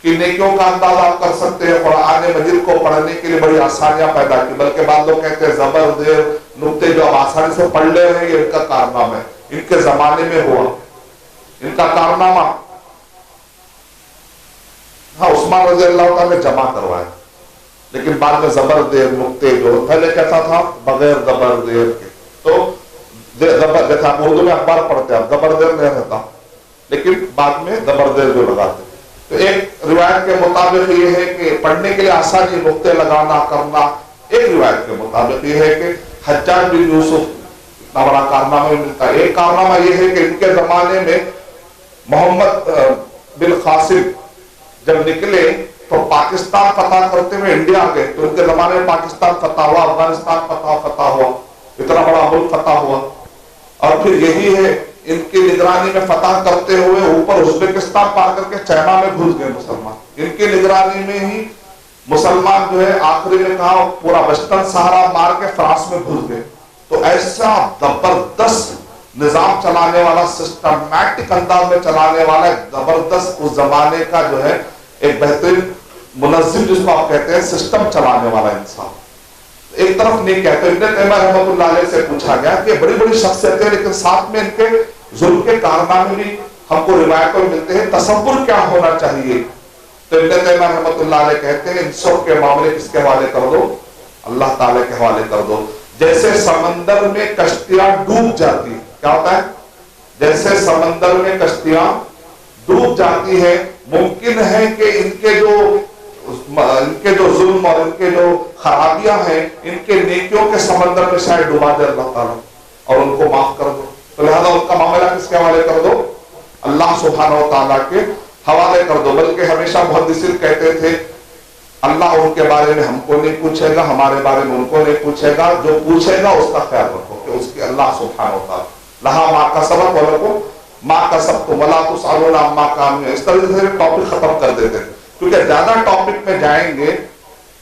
کی نیکیوں کا اندازہ آپ کر سکتے ہیں، قرآن مجید کو پڑھنے کے لیے بڑی آسانیاں پیدا کی، بلکہ بعض لوگ کہتے ہیں زبر زیر نقطے جو آپ آسانی سے پڑھ لے رہے ہیں، یہ ان کا کارنامہ ہے، ان کے زمانے میں ہوا ان کا کارنامہ۔ ہاں عثمان رضی اللہ تعالیٰ نے جمع کروایا، لیکن بعد میں زبر زیر نقطے جو پہلے کہتا تھا بغیر زبر زیر کے، تو زبر جیسا آپ اردو میں اخبار پڑھتے ہیں، اب زبر زیر نہیں رہتا، لیکن بعد میں زبر زیر جو لگاتے۔ تو ایک روایت کے مطابق یہ ہے کہ پڑھنے کے لیے آسانی نقطے لگانا کرنا، ایک روایت کے مطابق یہ ہے کہ حجاج بن یوسف اتنا بڑا کارنامہ ملتا ہے۔ ایک کارنامہ یہ ہے کہ ان کے زمانے میں محمد بن قاسم جب نکلے تو پاکستان فتح کرتے ہوئے انڈیا گئے، تو ان کے زمانے میں پاکستان فتح ہوا، افغانستان فتح ہوا، اتنا بڑا ملک فتح ہوا، اور پھر یہی ہے ان کی نگرانی میں فتح کرتے ہوئے اوپر ازبکستان پار کر کے چائنا میں گھس گئے مسلمان، ان کی نگرانی میں ہی مسلمان جو ہے آخری میں کہا پورا ویسٹرن سہارا مار کے فرانس میں گھس گئے۔ تو ایسا زبردست نظام چلانے والا، سسٹمیٹک انداز میں چلانے والا، زبردست اس زمانے کا جو ہے ایک بہترین منظم جس کو آپ کہتے ہیں، سسٹم چلانے والا انسان۔ ایک طرف نہیں کہتے، ابن تیمیہ رحمۃ اللہ علیہ سے پوچھا گیا کہ بڑی بڑی شخصیتیں لیکن ساتھ میں ان کے ظلم کے کارنامے بھی ہم کو روایتوں میں ملتے ہیں، تصور کیا ہونا چاہیے؟ تو ابن تیمیہ رحمۃ اللہ علیہ کہتے ہیں ان سب کے معاملے کس کے حوالے کر دو؟ اللہ تعالیٰ کے حوالے کر دو۔ جیسے سمندر میں کشتیاں ڈوب جاتی، کیا ہوتا ہے؟ جیسے سمندر میں کشتیاں ڈوب جاتی ہیں، ممکن ہے کہ ان کے جو ظلم اور ان کے جو خرابیاں ہیں، ان کے نیکیوں کے سمندر میں شاید ڈبا دے اللہ تعالیٰ اور ان کو معاف کر دو، تو لہذا ان کا معاملہ کس کے حوالے کر دو؟ اللہ سبحانہ و تعالیٰ کے حوالے کر دو۔ بلکہ ہمیشہ محدثین کہتے تھے اللہ ان کے بارے میں ہم کو نہیں پوچھے گا، ہمارے بارے میں ان کو نہیں پوچھے گا، جو پوچھے گا اس کا خیال رکھو کہ اس کے اللہ سبحانہ و تعالیٰ لہا ما کسبت ولکم ما کسبتم ولا تسألون عما کانوا، اس طرح سے ٹاپک ختم کر دیتے ہیں، کیونکہ زیادہ ٹاپک میں جائیں گے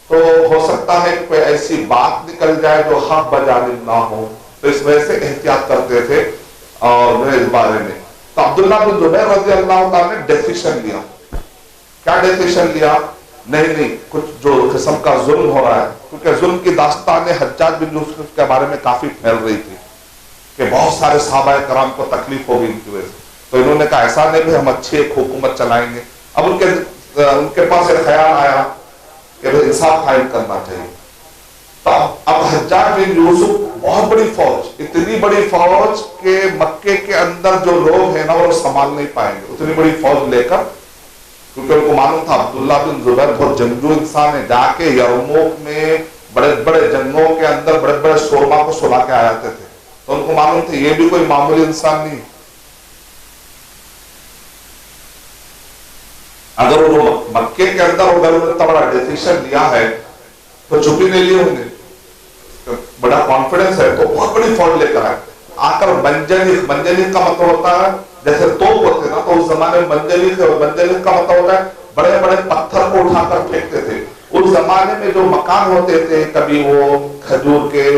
تو ہو سکتا ہے کہ کوئی ایسی بات نکل جائے جو حق بجانب نہ ہو، تو اس وجہ سے احتیاط کرتے تھے اور اس بارے میں۔ تو عبداللہ بن زبیر رضی اللہ تعالیٰ نے ڈیسیشن لیا، کیا ڈیسیشن لیا؟ نہیں کچھ جو قسم کا ظلم ہو رہا ہے، کیونکہ ظلم کی داستان حجاج بن یوسف کے بارے میں کافی پھیل رہی تھی کہ بہت سارے صحابہ کرام کو تکلیف ہوگی ان کی وجہ سے، تو انہوں نے کہا ایسا نہیں بھی ہم اچھی ایک حکومت چلائیں گے۔ اب ان کے پاس ایک خیال آیا کہ انصاف قائم کرنا چاہیے۔ تو اب حجاج بن یوسف بہت بڑی فوج، اتنی بڑی فوج کہ مکے کے اندر جو لوگ ہیں نا وہ سنبھال نہیں پائیں گے، اتنی بڑی فوج لے کر، کیونکہ ان کو معلوم تھا عبداللہ بن زبیر بہت جنگجو انسان ہے، جا کے یرموک میں بڑے بڑے جنگوں کے اندر بڑے بڑے شورما کو سلا کے آ جاتے تھے، تو ان کو معلوم تھا یہ بھی کوئی معمولی انسان نہیں۔ اگر وہ مکے کے اندر اتنا بڑا ڈیسیشن لیا ہے تو چھپی نہیں لیے ہوں گے، بڑا کانفیڈنس ہے، تو بہت بڑی فوج لے کر آئے، آ کر منجنیق کا مطلب ہوتا ہے جیسے توپ ہوتے نا، تو اس زمانے میں منجنیق کا مطلب ہوتا ہے بڑے بڑے پتھر کو اٹھا کر پھینکتے تھے۔ اس زمانے میں جو مکان ہوتے تھے کبھی وہ کھجور کے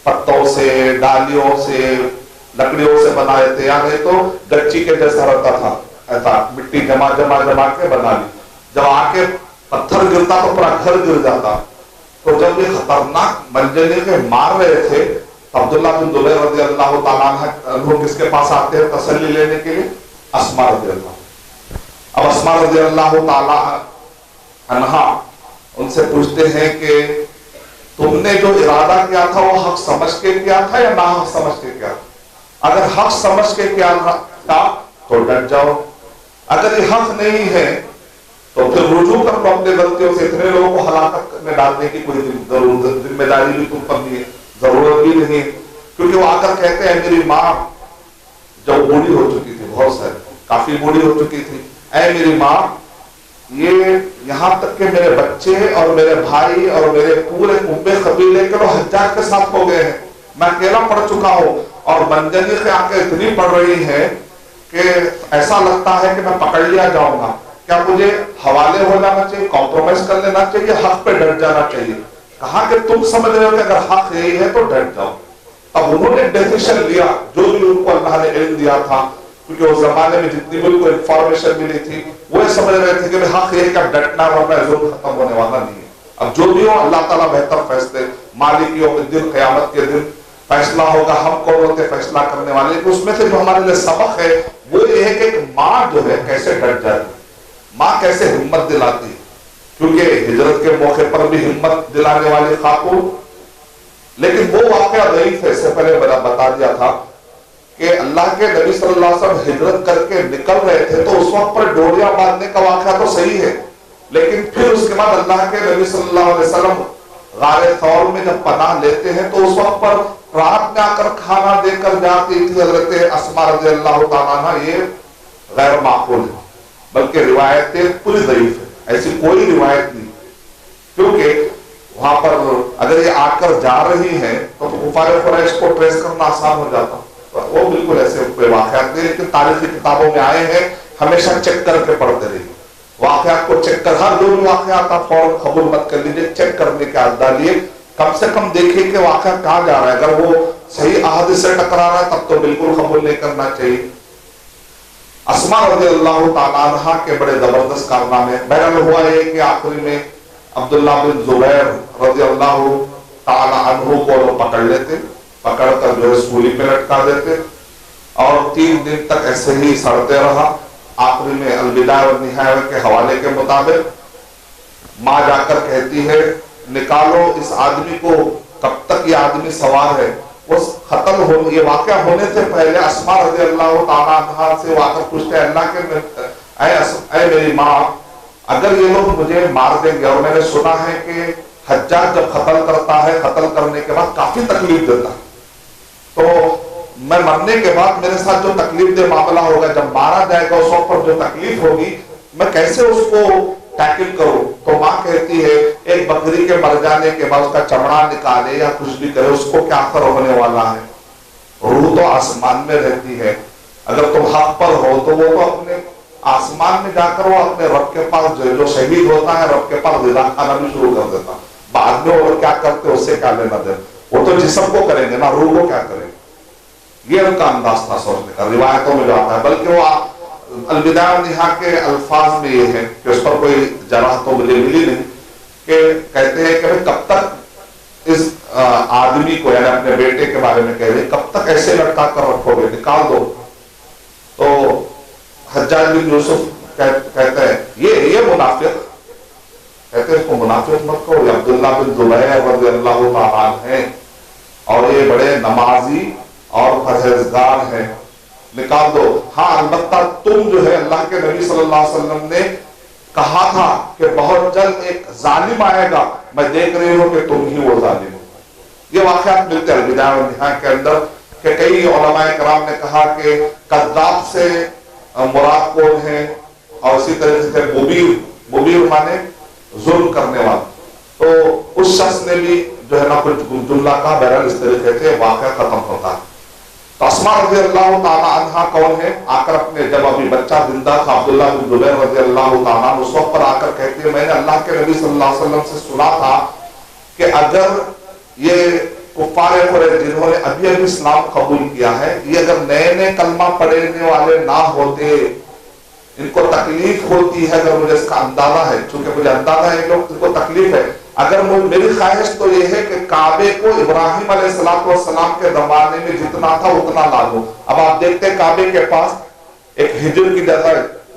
پتوں سے، ڈالیوں سے، لکڑیوں سے بنائے تھے، یا نہیں تو گچی کے جیسا رہتا تھا، ایسا مٹی جمع کے بنا لی، جب آ کے پتھر گرتا تو پورا گھر گر جاتا۔ تو جب یہ خطرناک منجنیق مار رہے تھے، عبداللہ بن زبیر رضی اللہ تعالیٰ عنہ کس کے پاس آتے ہیں تسلی لینے کے لیے؟ اسماء رضی اللہ۔ اب اسماء رضی اللہ تعالیٰ عنہا ان سے پوچھتے ہیں کہ تم نے جو ارادہ کیا تھا وہ حق سمجھ کے کیا تھا یا ناحق سمجھ کے کیا تھا؟ اگر حق سمجھ کے کیا تھا تو ڈٹ جاؤ، اگر یہ حق نہیں ہے تو پھر رجوع کر لو اپنے غلطیوں سے، اتنے لوگوں کو ہلاکت میں ڈالنے کی کوئی ذمہ داری بھی تم پر نہیں ہے، ضرورت بھی نہیں، کیونکہ وہ آ کر کہتے ہیں میری ماں جب بوڑھی ہو چکی تھی، بہت ساری کافی بوڑھی ہو چکی تھی، اے میری ماں یہ یہاں تک کہ میرے بچے اور میرے بھائی اور میرے پورے کنبے قبیلے کے لوگ حجاج کے ساتھ ہو گئے ہیں، میں اکیلا پڑ چکا ہوں، اور منجنیق آ کے اتنی پڑ رہی ہے کہ ایسا لگتا ہے کہ میں پکڑ لیا جاؤں گا، کیا مجھے حوالے ہو جانا چاہیے، کمپرومائز کر لینا چاہیے، حق پہ ڈٹ جانا چاہیے؟ کہا کہ تم سمجھ رہے ہو کہ اگر حق یہی ہے تو ڈٹ جاؤ۔ اب انہوں نے ڈیسیشن لیا جو بھی ان کو اللہ نے علم دیا تھا، کیونکہ اس زمانے میں جتنی بھی ان کو انفارمیشن ملی تھی وہ سمجھ رہے تھے کہ حق یہ کہ ڈٹنا ورنہ ظلم ختم ہونے والا نہیں ہے۔ اب جو بھی ہو اللہ تعالیٰ بہتر فیصلے، مالک یوم الدین قیامت کے دن فیصلہ ہوگا، ہم کون ہوتے فیصلہ کرنے والے، اس میں سے جو ہمارے لیے سبق ہے وہ یہ ہے کہ ایک ماں جو ہے کیسے ڈٹ جاتی، ماں کیسے ہمت دلاتی، کیونکہ ہجرت کے موقع پر بھی ہمت دلانے والی خاتون، لیکن وہ واقعہ ضعیف ہے، اس سے پہلے میں نے بتا دیا تھا کہ اللہ کے نبی صلی اللہ علیہ وسلم ہجرت کر کے نکل رہے تھے تو اس وقت پر ڈوریاں باندھنے کا واقعہ تو صحیح ہے، لیکن پھر اس کے بعد اللہ کے نبی صلی اللہ علیہ وسلم غار ثور میں جب پناہ لیتے ہیں تو اس وقت پر رات میں آ کر کھانا دے کر جاتی تھی حضرت اسماء رضی اللہ تعالیٰ عنہ، یہ غیر معقول ہے، بلکہ روایتیں پوری ضعیف ہے، ایسی کوئی روایت نہیں، کیونکہ وہاں پر اگر یہ آ کر جا رہی ہیں تو کفار قریش کو ٹریس کرنا آسان ہو جاتا، وہ بالکل ایسے کوئی واقعات نہیں، لیکن تاریخی کتابوں میں آئے ہیں، ہمیشہ چیک کر کے پڑھتے رہیے، واقعات کو چیک کر، ہر جو بھی واقعات آپ فوراً قبول مت کر لیجیے، چیک کرنے کے عہد ڈالیے، کم سے کم دیکھیے کہ واقعہ کہاں جا رہا ہے، اگر وہ صحیح احادیث سے ٹکرا رہا ہے تب تو بالکل قبول نہیں کرنا چاہیے۔ اسماء رضی اللہ تعالیٰ عنہ کے بڑے زبردست کارنامے، بہرحال ہوا یہ کہ آخری میں عبداللہ بن زبیر رضی اللہ تعالیٰ عنہ کو لوگ پکڑ لیتے، پکڑ کر جو ہے سولی پہ لٹکا دیتے، اور 3 دن تک ایسے ہی سڑتے رہا۔ آخری میں البدایہ والنہایہ کے حوالے کے مطابق ماں جا کر کہتی ہے نکالو اس آدمی کو، کب تک یہ آدمی سوار ہے، وہ قتل ہو، یہ واقعہ ہونے سے پہلے اسماء رضی اللہ تعالیٰ عنہ سے واقع پوچھتے ہیں اللہ کے اے میری ماں اگر یہ لوگ مجھے مار دیں گے، اور میں نے سنا ہے کہ حجاج جب قتل کرتا ہے قتل کرنے کے بعد کافی تکلیف دیتا ہے، تو میں مرنے کے بعد میرے ساتھ جو تکلیف دہ معاملہ ہوگا، جب مارا جائے گا اس وقت پر جو تکلیف ہوگی میں کیسے اس کو ٹیکل کروں؟ تو ماں کہتی ہے ایک بکری کے مر جانے کے بعد اس کا چمڑا نکالے یا کچھ بھی کرے، اس کو کیا اثر ہونے والا ہے؟ روح تو آسمان میں رہتی ہے، اگر تم حق پر ہو تو وہ تو اپنے آسمان میں جا کر وہ اپنے رب کے پاس جو شہید ہوتا ہے رب کے پاس غذا کھانا بھی شروع کر دیتا، بعد میں وہ کیا کرتے اس سے کیا لینا دے، وہ تو جسم کو کریں گے نا، روح کو کیا کریں گے؟ یہ ان کا انداز تھا سوچنے کا، روایتوں میں جو آتا ہے، بلکہ وہ الوداع والنہا کے الفاظ میں یہ ہے کہ اس پر کوئی جرح تو مجھے ملی نہیں، کہ کہتے ہیں کہ کب تک اس آدمی کو، یعنی اپنے بیٹے کے بارے میں کہہ رہے ہیں، کب تک ایسے لٹکا کر رکھو گے، نکال دو. تو حجاج بن یوسف کہتا ہے یہ منافق، کہتے ہیں اس کو منافق مت کہو، یہ عبداللہ بن زبیر رضی اللہ تعالیٰ عنہ ہیں اور یہ بڑے نمازی اور پرہیزگار ہیں، نکال دو. ہاں البتہ تم جو ہے، اللہ کے نبی صلی اللہ علیہ وسلم نے کہا تھا کہ بہت جلد ایک ظالم آئے گا، میں دیکھ رہی ہوں کہ تم ہی وہ ظالم ہو. یہ واقعات ملتے ہیں البدایہ والنہایہ کے اندر کہ کئی علماء کرام نے کہا کہ کذاب سے مراد کون ہے، اور اسی طرح سے مبیر مانے ظلم کرنے والا. تو اس شخص نے بھی جو ہے نا کچھ جملہ کہا، بہرحال اس طریقے سے واقعہ ختم ہوتا ہے. تو اسماء رضی اللہ تعالیٰ عنہ کون ہے؟ آ کر اپنے، جب ابھی بچہ زندہ تھا عبداللہ بن زبیر رضی اللہ تعالیٰ عنہ، اس وقت پر آ کر کہتی ہے میں نے اللہ کے نبی صلی اللہ علیہ وسلم سے سنا تھا کہ اگر یہ کفار قریش جنہوں نے ابھی اسلام قبول کیا ہے، یہ اگر نئے نئے کلمہ پڑھنے والے نہ ہوتے، ان کو تکلیف ہوتی ہے، اگر مجھے اس کا اندازہ ہے، چونکہ مجھے اندازہ ہے ان کو تکلیف ہے، اگر میری خواہش تو یہ ہے کہ کعبے کو ابراہیم علیہ السلام کے زمانے میں جتنا تھا اتنا لا دو. اب آپ دیکھتے ہیں کعبے کے پاس ایک ہجر کی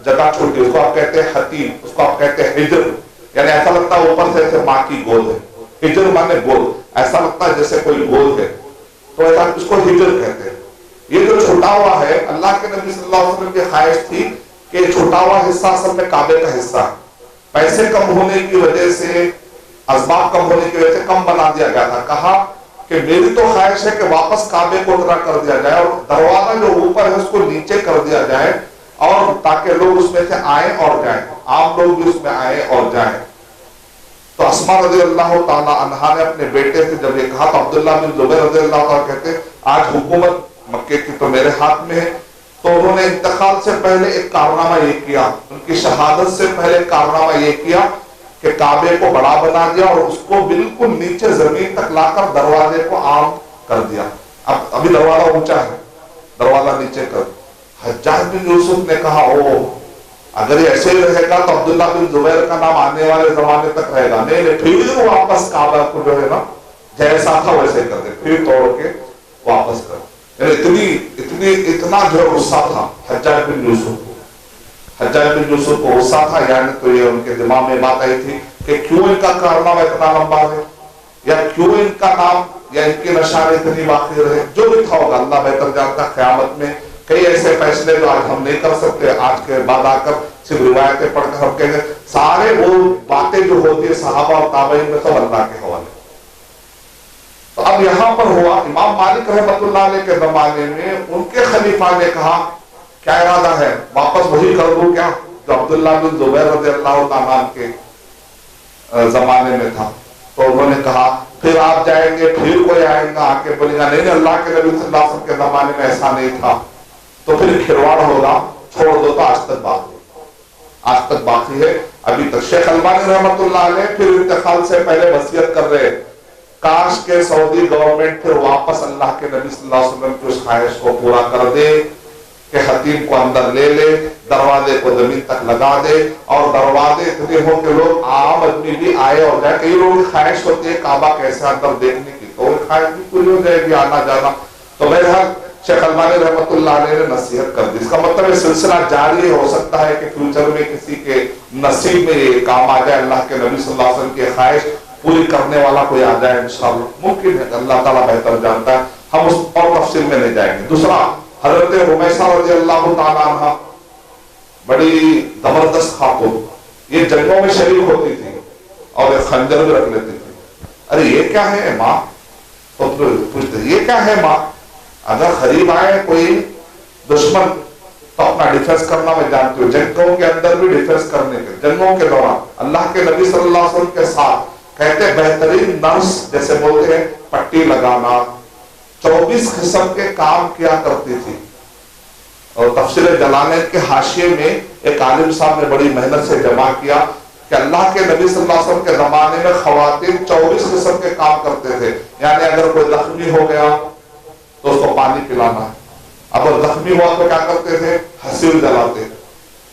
جگہ چھوٹی، اس کو آپ کہتے ہیں حتیم، اس کو آپ کہتے ہیں ہجر، یعنی ایسا لگتا ہے اوپر سے ایسے ماں کی گود ہے. ہجر مانے گود، ایسا لگتا ہے جیسے کوئی گود ہے، تو ایسا اس کو ہجر کہتے ہیں. یہ جو چھوٹا ہوا ہے، اللہ کے نبی صلی اللہ علیہ وسلم کی خواہش تھی کہ چھوٹا ہوا حصہ اصل میں کعبے کا حصہ ہے. پیسے کم ہونے کی وجہ سے، اسباب کم ہونے کی وجہ سے کم بنا دیا گیا تھا. کہا کہ میری تو خواہش ہے کہ واپس کعبے کو اتنا کر دیا جائے اور دروازہ جو اوپر ہے اس کو نیچے کر دیا جائے، اور تاکہ لوگ اس میں سے آئیں اور جائیں، عام لوگ بھی اس میں آئیں اور جائیں. تو اسماء رضی اللہ تعالیٰ عنہا نے اپنے بیٹے سے جب یہ کہا تو عبداللہ بن زبیر رضی اللہ تعالیٰ کہتے آج حکومت مکے کی تو میرے ہاتھ میں ہے. تو انہوں نے انتقال سے پہلے ایک کارنامہ یہ کیا، ان کی شہادت سے پہلے ایک کارنامہ یہ کیا کہ کعبے کو بڑا بنا دیا اور اس کو بالکل نیچے زمین تک لا کر دروازے کو عام کر دیا. ابھی دروازہ اونچا ہے، دروازہ نیچے کر. حجاج بن یوسف نے کہا اگر یہ ایسے ہی رہے گا تو عبداللہ بن زبیر کا نام آنے والے زمانے تک رہے گا. نہیں پھر واپس کعبہ کو جو ہے نا جیسا تھا ویسے کر دے، پھر توڑ کے واپس کر. اتنا جو غصہ تھا حجاج بن یوسف کو، حجاج بن یوسف کو غصہ تھا، یعنی تو یہ ان کے دماغ میں بات آئی تھی کہ کیوں ان کا کارنامہ اتنا لمبا ہے، یا کیوں ان کا نام یا ان کی نشانی اتنی باقی رہے. جو بھی تھا ہوگا اللہ بہتر جانتا. قیامت میں کئی ایسے فیصلے جو آج ہم نہیں کر سکتے، آج کے بعد آ کر صرف روایتیں پڑھ کر ہم کہیں گے، سارے وہ باتیں جو ہوتی ہے صحابہ اور تابعین میں سب اللہ کے حوالے. تو اب یہاں پر ہوا امام مالک رحمۃ اللہ علیہ کے زمانے میں ان کے خلیفہ نے کہا کیا ارادہ ہے، واپس وہی کر دوں کیا جو عبداللہ بن زبیر رضی اللہ تعالیٰ کے زمانے میں تھا. تو انہوں نے کہا پھر آپ جائیں گے، پھر کوئی آئے گا آ کے بولے گا نہیں اللہ کے نبی صلی اللہ علیہ وسلم کے زمانے میں ایسا نہیں تھا، تو پھر کھلواڑ ہوگا، چھوڑ دو. تو آج تک باقی ہے ابھی تک. شیخ البانی رحمۃ اللہ علیہ پھر انتقال سے پہلے وصیت کر رہے کاش کے سعودی گورنمنٹ پھر واپس اللہ کے نبی صلی اللہ علیہ وسلم کی اس خواہش کو پورا کر دے کہ حتیم کو اندر لے لے، دروازے کو زمین تک لگا دے، اور دروازے اتنے ہو کہ لوگ عام آدمی بھی آئے اور جائے. کئی لوگوں کی خواہش ہوتی ہے کعبہ کیسے اندر دیکھنے کی، تو خواہش بھی پوری ہو جائے گی آنا جانا. تو بہرحال شیخ البانی رحمۃ اللہ علیہ نے نصیحت کر دی. اس کا مطلب یہ سلسلہ جاری ہو سکتا ہے کہ فیوچر میں کسی کے نصیب میں یہ کام آ جائے، اللہ کے نبی صلی اللہ علیہ وسلم کی خواہش پوری کرنے والا کوئی آ جائے انشاءاللہ. ممکن ہے، اللہ تعالیٰ بہتر جانتا ہے، ہم اس اور تفصیل میں نہیں جائیں گے. دوسرا حضرت رمیسہ رضی اللہ تعالیٰ عنہ بڑی زبردست خاتون، یہ جنگوں میں شریک ہوتی تھی اور ایک خنجر بھی رکھ لیتی تھی. ارے یہ کیا ہے ماں؟ تو پوچھتے یہ کیا ہے ماں؟ اگر قریب آئے کوئی دشمن تو اپنا ڈیفنس کرنا میں جانتی ہوں. جنگوں کے اندر بھی ڈیفنس کرنے کے، جنگوں کے دوران اللہ کے نبی صلی اللہ علیہ وسلم کے ساتھ کہتے بہترین نرس جیسے بولتے ہیں پٹی لگانا، 24 قسم کے کام کیا کرتی تھی. اور تفسیر جلالین کے حاشیے میں ایک عالم صاحب نے بڑی محنت سے جمع کیا کہ اللہ کے نبی صلی اللہ علیہ وسلم کے زمانے میں خواتین 24 قسم کے کام کرتے تھے. یعنی اگر کوئی زخمی ہو گیا تو اس کو پانی پلانا ہے، اگر زخمی ہوا تو کیا کرتے تھے؟ حصیر جلاتے.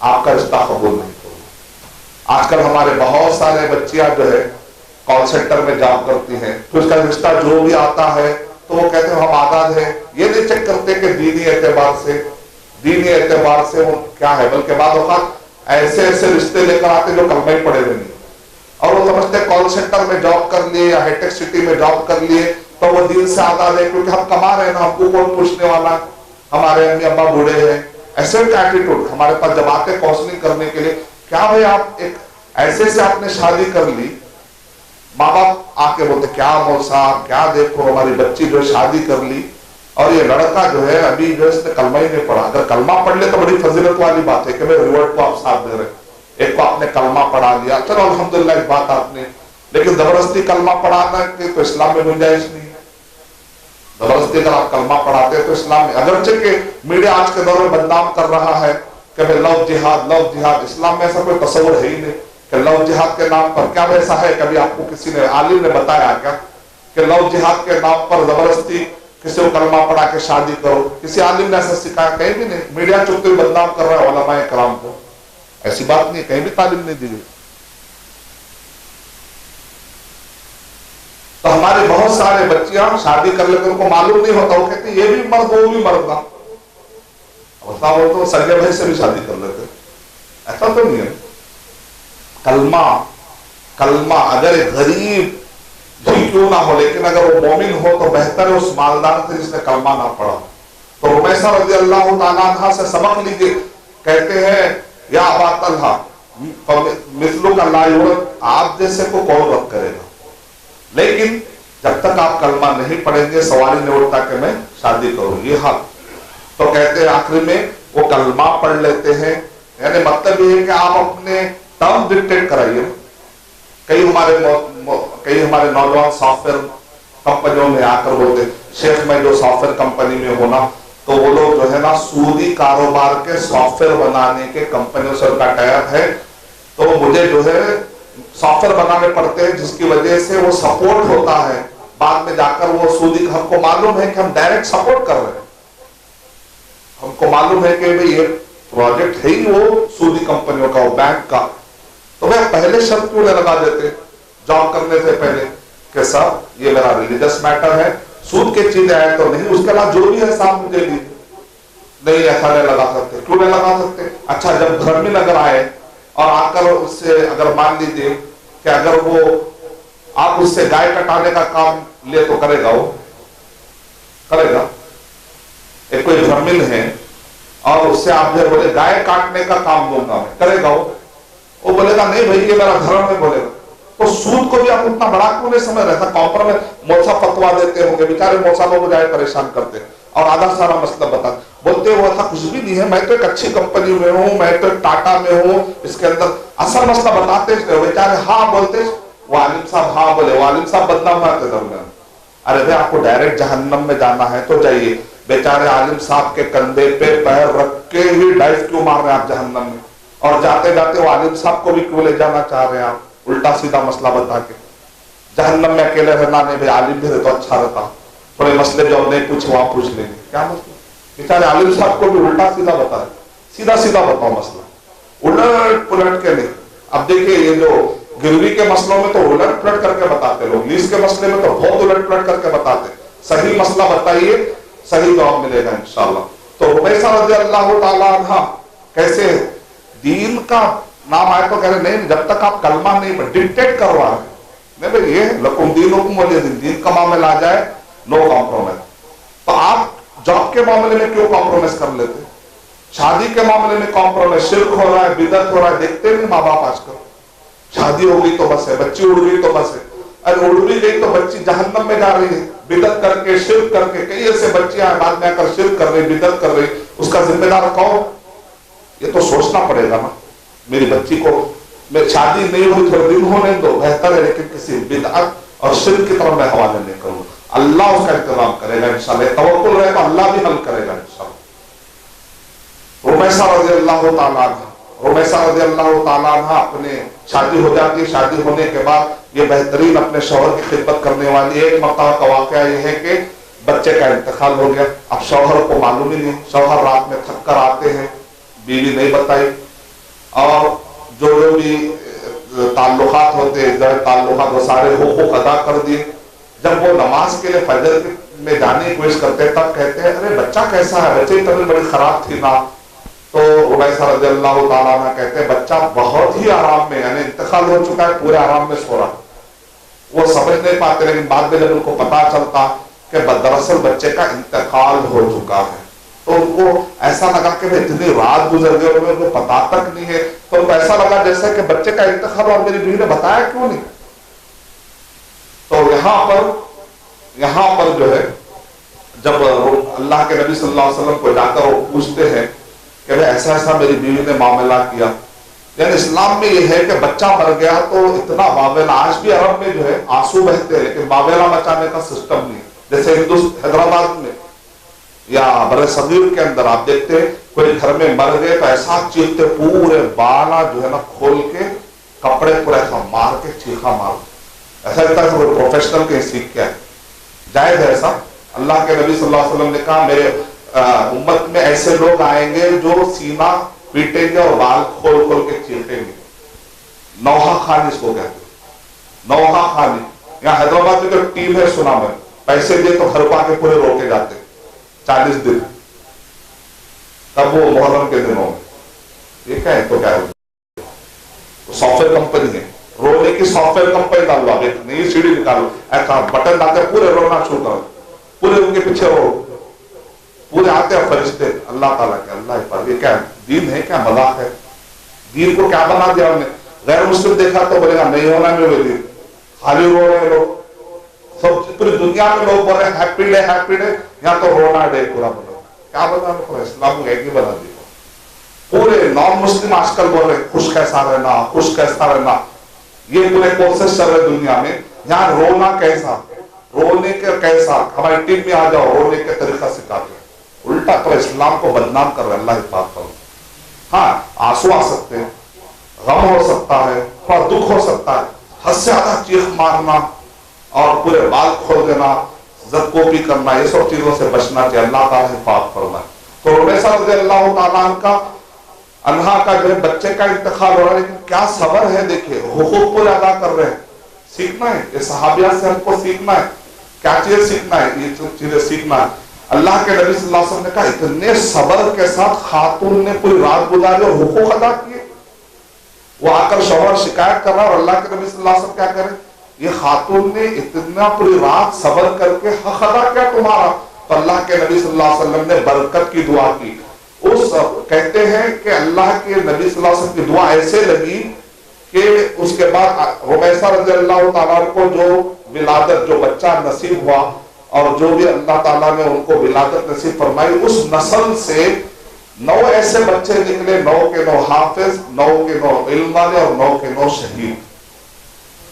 آپ کا رشتہ قبول نہیں کروں گا۔ آج کل ہمارے بہت سارے بچیاں جو ہے کال سینٹر میں جاب کرتی ہیں، تو اس کا رشتہ جو بھی آتا ہے تو وہ کہتے ہیں ہم آزاد ہیں، یہ نہیں چیک کرتے کہ دینی اعتبار سے وہ کیا ہے، بلکہ بعض اوقات ایسے ایسے رشتے لے کر آتے جو کلمہ ہی پڑے ہوئے نہیں، اور وہ سمجھتے کال سینٹر میں جاب کر لیے یا ہائی ٹیک سٹی میں جاب کر لیے تو وہ دین سے آزاد ہے، کیونکہ ہم کما رہے ہیں نا، ہم کو کون پوچھنے والا، ہمارے امی ابا بوڑھے ہیں۔ ایسے کا ایٹیٹیوڈ ہمارے پاس جب آتے کاؤنسلنگ کرنے کے لیے، کیا بھائی آپ ایک ایسے سے آپ نے شادی کر لی، ماں باپ آ کے بولتے کیا مول صاحب کیا دیکھو ہماری بچی جو شادی کر لی، اور یہ لڑکا جو ہے ابھی جو اس نے کلمہ ہی نہیں پڑھا، اگر کلمہ پڑھ لے تو بڑی فضیلت والی بات ہے کہ میں ریورٹ کو آپ ساتھ دے رہے ہیں، ایک کو آپ نے کلمہ پڑھا لیا، چلو الحمدللہ ایک بات آپ نے، لیکن زبردستی کلمہ پڑھانا کہ تو اسلام میں گنجائش نہیں ہے۔ زبردستی اگر آپ کلمہ پڑھاتے ہیں تو اسلام میں، اگرچہ کہ میڈیا آج کے دور میں بدنام کر رہا ہے کہ لو جہاد، اسلام میں ایسا کوئی تصور ہے ہی نہیں کہ لو جہاد کے نام پر، کیا ایسا ہے کبھی آپ کو کسی نے عالم نے بتایا کیا کہ لو جہاد کے نام پر زبردستی کسی کو کلمہ پڑھا کے شادی کرو؟ کسی عالم نے ایسا سکھایا؟ کہیں بھی نہیں۔ میڈیا چونکہ بدنام کر رہا ہے علماء کرام کو، ایسی بات نہیں، کہیں بھی تعلیم نہیں دی گئی۔ تو ہمارے بہت سارے بچیاں شادی کر لیتے، ان کو معلوم نہیں ہوتا، وہ کہتے یہ بھی مرد وہ بھی مرد نا، وہ تو سگے بھائی سے بھی شادی کر لیتے، ایسا تو نہیں ہے۔ کلمہ اگر ایک غریب بھی کیوں نہ ہو، لیکن اگر وہ مومن ہو تو بہتر ہے اس مالدار سے جس نے کلمہ نہ پڑھا۔ تو رمیسہ رضی اللہ تعالیٰ عنہ سے سبق لیجئے، کہتے ہیں یا ابا طلحہ مثلو کا لا یورث، آپ جیسے کو کون رد کرے گا، لیکن جب تک آپ کلمہ نہیں پڑھیں گے سوال ہی نہیں اٹھتا کہ میں شادی کروں، یہ حق۔ تو کہتے ہیں آخر میں وہ کلمہ پڑھ لیتے ہیں، یعنی مطلب یہ ہے کہ آپ اپنے ٹرم ڈکٹیٹ کرائیے۔ کئی ہمارے نوجوان سافٹ ویئر کمپنیوں میں آ کر بولتے شیخ میں جو سافٹ ویئر کمپنی میں ہونا، تو وہ لوگ جو ہے نا سودی کاروبار کے سافٹ ویئر بنانے کے کمپنیوں سے ان کا ٹائی اپ ہے، تو مجھے جو ہے سافٹ ویئر بنانے پڑتے ہیں جس کی وجہ سے وہ سپورٹ ہوتا ہے، بعد میں جا کر وہ سودی، ہم کو معلوم ہے کہ ہم ڈائریکٹ سپورٹ کر رہے ہیں، ہم کو معلوم ہے کہ یہ پروجیکٹ ہے ہی وہ سودی کمپنیوں کا، وہ بینک کا، تو وہ پہلے شرط کیوں لگا دیتے جاب کرنے سے پہلے کہ صاحب یہ میرا ریلیجس میٹر ہے، سود کے چیزیں آئے تو نہیں، اس کے علاوہ جو بھی ہے صاحب مجھے دی نہیں، ایسا نہیں لگا سکتے، کیوں نہیں لگا سکتے؟ اچھا جب گھر میں اگر آئے اور آ کر اس سے اگر مان لیجیے کہ اگر وہ آپ اس سے گائے کٹانے کا کام لے تو کرے گا، وہ کرے گا؟ ایک کوئی برہمن ہے اور اس سے آپ جو بولے گائے کاٹنے کا کام دوں گا میں، کرے گا وہ بولے گا نہیں بھائی یہ میرا دھرم ہے، بولے گا۔ تو سود کو بھی آپ اتنا بڑا کیوں نہیں سمجھ رہے تھا؟ کمپرومائز موسا فتوا دیتے ہوں گے، بیچارے موسا لوگ جائے پریشان کرتے اور آدھا سارا مسئلہ بتا بولتے وہ ایسا کچھ بھی نہیں ہے، میں تو ایک اچھی کمپنی میں ہوں، میں تو ایک ٹاٹا میں ہوں، اس کے اندر اصل مسئلہ بتاتے بیچارے ہاں بولتے، وہ عالم صاحب ہاں بولے، وہ عالم صاحب بدنام ہوتے درمیان۔ ارے بھائی آپ کو ڈائریکٹ جہنم میں جانا ہے تو جائیے، بیچارے عالم صاحب کے کندھے پہ پیر رکھ کے ہی ڈائیو کیوں مار رہے ہیں آپ جہنم میں، اور جاتے جاتے وہ عالم صاحب کو بھی کیوں لے جانا چاہ رہے ہیں آپ الٹا سیدھا مسئلہ بتا کے؟ جہنم میں اکیلے رہنا نہیں بھائی، عالم بھی رہے تو اچھا رہتا، تھوڑے مسئلے جو نہیں پوچھے وہاں پوچھ لیں گے، کیا مسئلہ؟ بیچارے عالم صاحب کو بھی الٹا سیدھا بتا رہے، سیدھا سیدھا بتاؤ مسئلہ، الٹ پلٹ کے نہیں۔ اب دیکھیے یہ جو گروی کے مسئلوں میں تو الٹ پلٹ کر کے بتاتے لوگ، لیز کے مسئلے میں تو بہت الٹ پلٹ کر کے بتاتے، صحیح مسئلہ بتائیے صحیح جواب ملے گا انشاءاللہ۔ تو رمیسہ رضی اللہ تعالیٰ عنہ کیسے دین کا نام آئے تو کہہ رہے نہیں جب تک آپ کلمہ نہیں ڈکٹیٹ کروا رہے نہیں بھائی، یہ لکم دینکم ولی دین، دین کا معاملہ آ جائے نو کمپرومائز۔ تو آپ جاب کے معاملے میں کیوں کمپرومائز کر لیتے؟ شادی کے معاملے میں کمپرومائز، شرک ہو رہا ہے، بدعت ہو رہا ہے، دیکھتے نہیں ماں باپ آج کل، شادی ہو گئی تو بس ہے، بچی اڑ گئی تو بس ہے، ارے اڑ بھی گئی تو بچی جہنم میں جا رہی ہے، بدعت کر کے شرک کر کے، کئی ایسے بچیاں بعد میں آ کر شرک کر رہی، بدعت کر رہی، اس کا ذمہ دار کون؟ یہ تو سوچنا پڑے گا نا، میری بچی کو میں شادی نہیں ہوئی تھوڑے دن ہونے دو بہتر ہے، لیکن کسی بدعت اور شرک کی طرف میں حوالے نہیں کروں، اللہ اس کا انتظام کرے گا انشاءاللہ، توکل رہے تو اللہ بھی حل کرے گا انشاءاللہ۔ رمیسہ رضی اللہ تعالیٰ عنہ، رمیسہ رضی اللہ تعالیٰ عنہ اپنے شادی ہو جاتی، شادی ہونے کے بعد یہ بہترین اپنے شوہر کی خدمت کرنے والی، ایک مرتبہ کا واقعہ یہ ہے کہ بچے کا انتقال ہو گیا، اب شوہر کو معلوم ہی نہیں، شوہر رات میں تھک کر آتے ہیں، بیوی نہیں بتائی، اور جو بھی تعلقات ہوتے ہیں تعلقات وہ سارے حقوق ادا کر دیے. جب وہ نماز کے لیے فجر میں جانے کی کوشش کرتے ہیں تب کہتے ہیں ارے بچہ کیسا ہے, بچے کی طبیعت بڑی خراب تھی نا. تو عبیسہ رضی اللہ تعالیٰ عنہ کہتے ہیں بچہ بہت ہی آرام میں, یعنی انتقال ہو چکا ہے, پورے آرام میں سو رہا. وہ سمجھ نہیں پاتے, لیکن بعد میں جب ان کو پتا چلتا کہ دراصل بچے کا انتقال ہو چکا ہے تو ان کو ایسا لگا کہ اتنی رات گزر گئی اور ان کو پتا تک نہیں ہے. تو ان کو ایسا لگا جیسا کہ بچے کا انتقال اور میری بیوی نے بتایا کیوں نہیں. تو یہاں پر جو ہے جب اللہ کے نبی صلی اللہ علیہ وسلم کو جا کر وہ پوچھتے ہیں کہ ایسا ایسا میری بیوی نے معاملہ کیا. یعنی اسلام میں یہ ہے کہ بچہ مر گیا تو اتنا واویلا, آج بھی عرب میں جو ہے آنسو بہتے ہیں لیکن واویلا مچانے کا سسٹم نہیں. جیسے حیدرآباد میں یا بر صغیر کے اندر آپ دیکھتے کوئی گھر میں مر گئے تو ایسا چیختے, پورے بالا جو ہے نا کھول کے کپڑے پورا ایسا مار کے چیخا مار, ایسا لگتا ہے کوئی پروفیشنل کہیں سیکھ کے ہے. جائز ہے ایسا. اللہ کے نبی صلی اللہ علیہ وسلم نے کہا میرے امت میں ایسے لوگ آئیں گے جو سینہ پیٹیں گے اور بال کھول کھول کے چیخیں گے. نوحہ خانی اس کو کہتے ہیں, نوحہ خانی. یہاں حیدرآباد میں جو ٹیم ہے سنا میں, پیسے دیے تو گھر پا کے پورے رو کے جاتے 40 دن. تب وہ محرم کے دنوں میں یہ کیا ہے تو کیا ہے, سافٹ ویئر کمپنی ہے, رونے کی سافٹ ویئر کمپنی ڈالو, آپ ایک نئی سیڑھی نکالو, ایسا بٹن ڈالتے پورے رونا شروع کرو, پورے ان کے پیچھے رو, پورے آتے ہیں فرشتے اللہ تعالیٰ کے. اللہ پر یہ کیا دین ہے, کیا مذاق ہے. دین کو کیا بنا دیا ہم نے. غیر مسلم دیکھا تو بولے گا نہیں ہونا میں وہ دین, خالی رو رہے لوگ. سب پوری دنیا میں لوگ بول رہے ہیں ہیپی ڈے ہیپی ڈے, یہاں تو رونا ڈے پورا بنا. کیا بنا اسلام کو ایک ہی بنا دیا. پورے نان مسلم آج کل بول رہے خوش کیسا رہنا, خوش کیسا رہنا. یہ پورے کورسز چل رہے دنیا میں. یہاں رونا کیسا, رونے کا کیسا, ہماری ٹیم میں آ جاؤ, رونے کے طریقہ سکھاتے ہیں. الٹا تو اسلام کو بدنام کر رہے ہیں. اللہ حفاظت کرو. ہاں آنسو آ سکتے ہیں, غم ہو سکتا ہے, تھوڑا دکھ ہو سکتا ہے, حد سے زیادہ چیخ مارنا اور پورے بال کھول دینا, زد کو بھی کرنا, یہ سب چیزوں سے بچنا چاہیے. اللہ تعالیٰ حفاظت کرنا. تو عبیسہ رضی اللہ تعالیٰ عنہ کا جو ہے بچے کا انتقال ہو رہا ہے, لیکن کیا صبر ہے. دیکھیے حقوق پورے ادا کر رہے ہیں. سیکھنا ہے, یہ صحابیات سے ہم کو سیکھنا ہے. کیا چیز سیکھنا ہے, یہ چیزیں سیکھنا ہے. اللہ کے نبی صلی اللہ علیہ وسلم نے کہا اتنے صبر کے ساتھ خاتون نے پوری رات گزاری اور حقوق ادا کیے. وہ آ کر شوہر شکایت کر رہا اور اللہ کے نبی صلی اللہ علیہ وسلم کیا کرے, یہ خاتون نے اتنا پوری رات صبر کر کے حق ادا کیا تمہارا. تو اللہ کے نبی صلی اللہ علیہ وسلم نے برکت کی دعا کی. اس کہتے ہیں کہ اللہ کے نبی صلی اللہ علیہ وسلم کی دعا ایسے لگی کہ اس کے بعد عبیسہ رضی اللہ تعالیٰ کو جو ولادت, جو بچہ نصیب ہوا اور جو بھی اللہ تعالیٰ نے ان کو ولادت نصیب فرمائی, اس نسل سے 9 ایسے بچے نکلے, 9 کے 9 حافظ, 9 کے 9 علم والے اور 9 کے 9 شہید.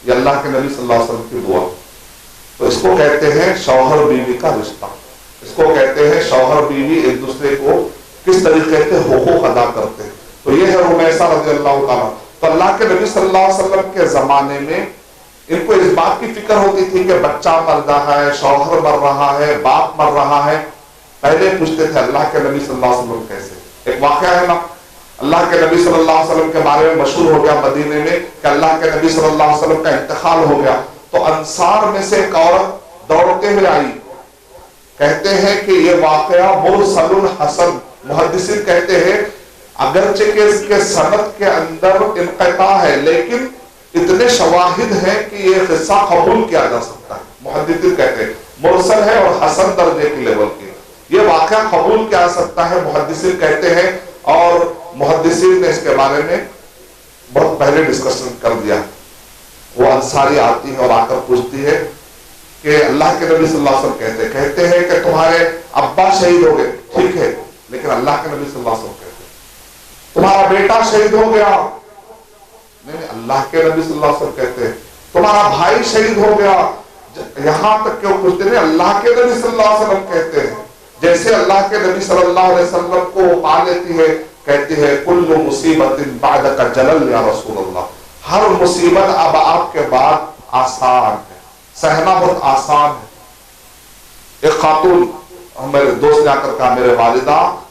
یہ اللہ کے نبی صلی اللہ علیہ وسلم کی دعا. تو اس کو کہتے ہیں شوہر بیوی کا رشتہ. اس کو کہتے ہیں شوہر بیوی ایک دوسرے کو کس طریقے سے حقوق ادا کرتے ہیں. تو یہ ہے عبیسہ رضی اللہ تعالیٰ. تو اللہ کے نبی صلی اللہ علیہ وسلم کے زمانے میں ان کو اس بات کی فکر ہوتی تھی کہ بچہ مر رہا ہے, شوہر مر رہا ہے, باپ مر رہا ہے. پہلے پوچھتے تھے اللہ کے نبی صلی اللہ علیہ وسلم کیسے. ایک واقعہ ہے نا, اللہ کے نبی صلی اللہ علیہ وسلم کے بارے میں مشہور ہو گیا مدینے میں کہ اللہ کے نبی صلی اللہ علیہ وسلم کا انتقال ہو گیا. تو انصار میں سے ایک عورت دوڑتے ہوئے آئی. کہتے ہیں کہ یہ واقعہ مرسل الحسن, محدثین کہتے ہیں اگرچہ کہ اس کے سند کے اندر انقطاع ہے لیکن اتنے شواہد ہیں کہ یہ قصہ قبول کیا جا سکتا ہے. محدثین کہتے ہیں مرسل ہے اور حسن درجے کے لیول کے, یہ واقعہ قبول کیا جا سکتا ہے. محدثین کہتے ہیں, اور محدثین نے اس کے بارے میں بہت پہلے ڈسکشن کر دیا. وہ انصاری آتی ہے اور آ کر پوچھتی ہے کہ اللہ کے نبی صلی اللہ علیہ وسلم کہتے ہیں کہ تمہارے ابا شہید ہو گئے, ٹھیک ہے, لیکن اللہ کے نبی صلی اللہ علیہ وسلم کہتے ہیں تمہارا بیٹا شہید ہو گیا. نہیں, اللہ کے نبی صلی اللہ علیہ وسلم کہتے ہیں تمہارا بھائی شہید ہو گیا. یہاں تک کہ وہ پوچھتے ہیں اللہ کے نبی صلی اللہ علیہ وسلم کہتے ہیں, جیسے اللہ کے نبی صلی اللہ علیہ وسلم کو پا لیتی ہے, کہتی ہے کل مصیبت بعدک جلل یا رسول اللہ, ہر مصیبت اب آپ کے بعد آسان ہے, سہنا بہت آسان ہے. ایک خاتون, میرے دوست نے آ کر کہا میرے والدہ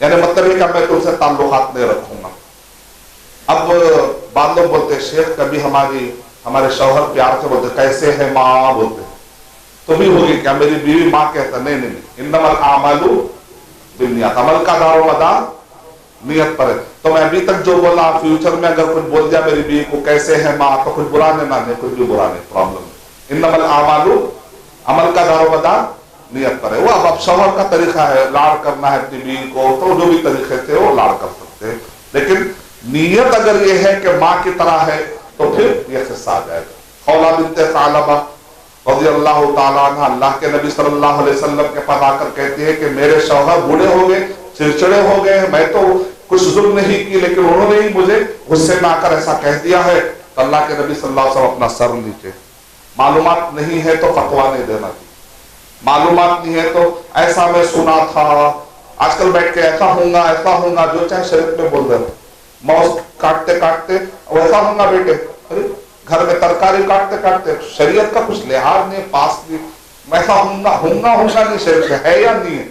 یعنی مطلب یہ کہ میں تم سے تعلقات نہیں رکھوں گا. اب بعض لوگ بولتے ہیں شیخ کبھی ہمارے شوہر پیار سے بولتے کیسے ہے ماں بولتے تو بھی ہوگی کیا میری بیوی ماں کہتا نہیں انما الاعمال بالنیات، عمل کا دار و مدار نیت پر ہے. تو میں ابھی تک جو بولا فیوچر میں اگر کچھ بول دیا میری بیوی کو کیسے ہے ماں تو کچھ برا نہیں مانے، کچھ بھی برا نہیں، پرابلم نہیں. انما الاعمال، عمل کا دار و مدار نیت پر ہے. وہ اب شوہر کا طریقہ ہے لاڑ کرنا ہے اپنی بیوی کو تو جو بھی طریقے تھے وہ لاڑ کر سکتے ہیں، لیکن نیت اگر یہ ہے کہ ماں کی طرح ہے تو پھر یہ قصہ آ جائے گا. خولہ بنت ثعلبہ رضی اللہ تعالیٰ عنہ اللہ کے نبی صلی اللہ علیہ وسلم کے پاس آ کر کہتی ہے کہ میرے شوہر بوڑھے ہو گئے، چڑچڑے ہو گئے، میں تو کچھ ظلم نہیں کی لیکن انہوں نے ہی مجھے غصے میں آ کر ایسا کہہ دیا ہے. تو اللہ کے نبی صلی اللہ علیہ وسلم اپنا سر نیچے، معلومات نہیں ہے تو فتویٰ نہیں دینا چاہیے، معلومات نہیں ہے تو ایسا میں سنا تھا، آج کل بیٹھ کے ایسا ہوں گا جو چاہے شریعت میں بول رہے موز کاٹتے کاٹتے ویسا ہوں گا بیٹے، گھر میں ترکاری کاٹتے کاٹتے شریعت کا کچھ لحاظ نہیں، پاس نہیں، ایسا ہوں گا نہیں، شریعت ہے یا نہیں ہے،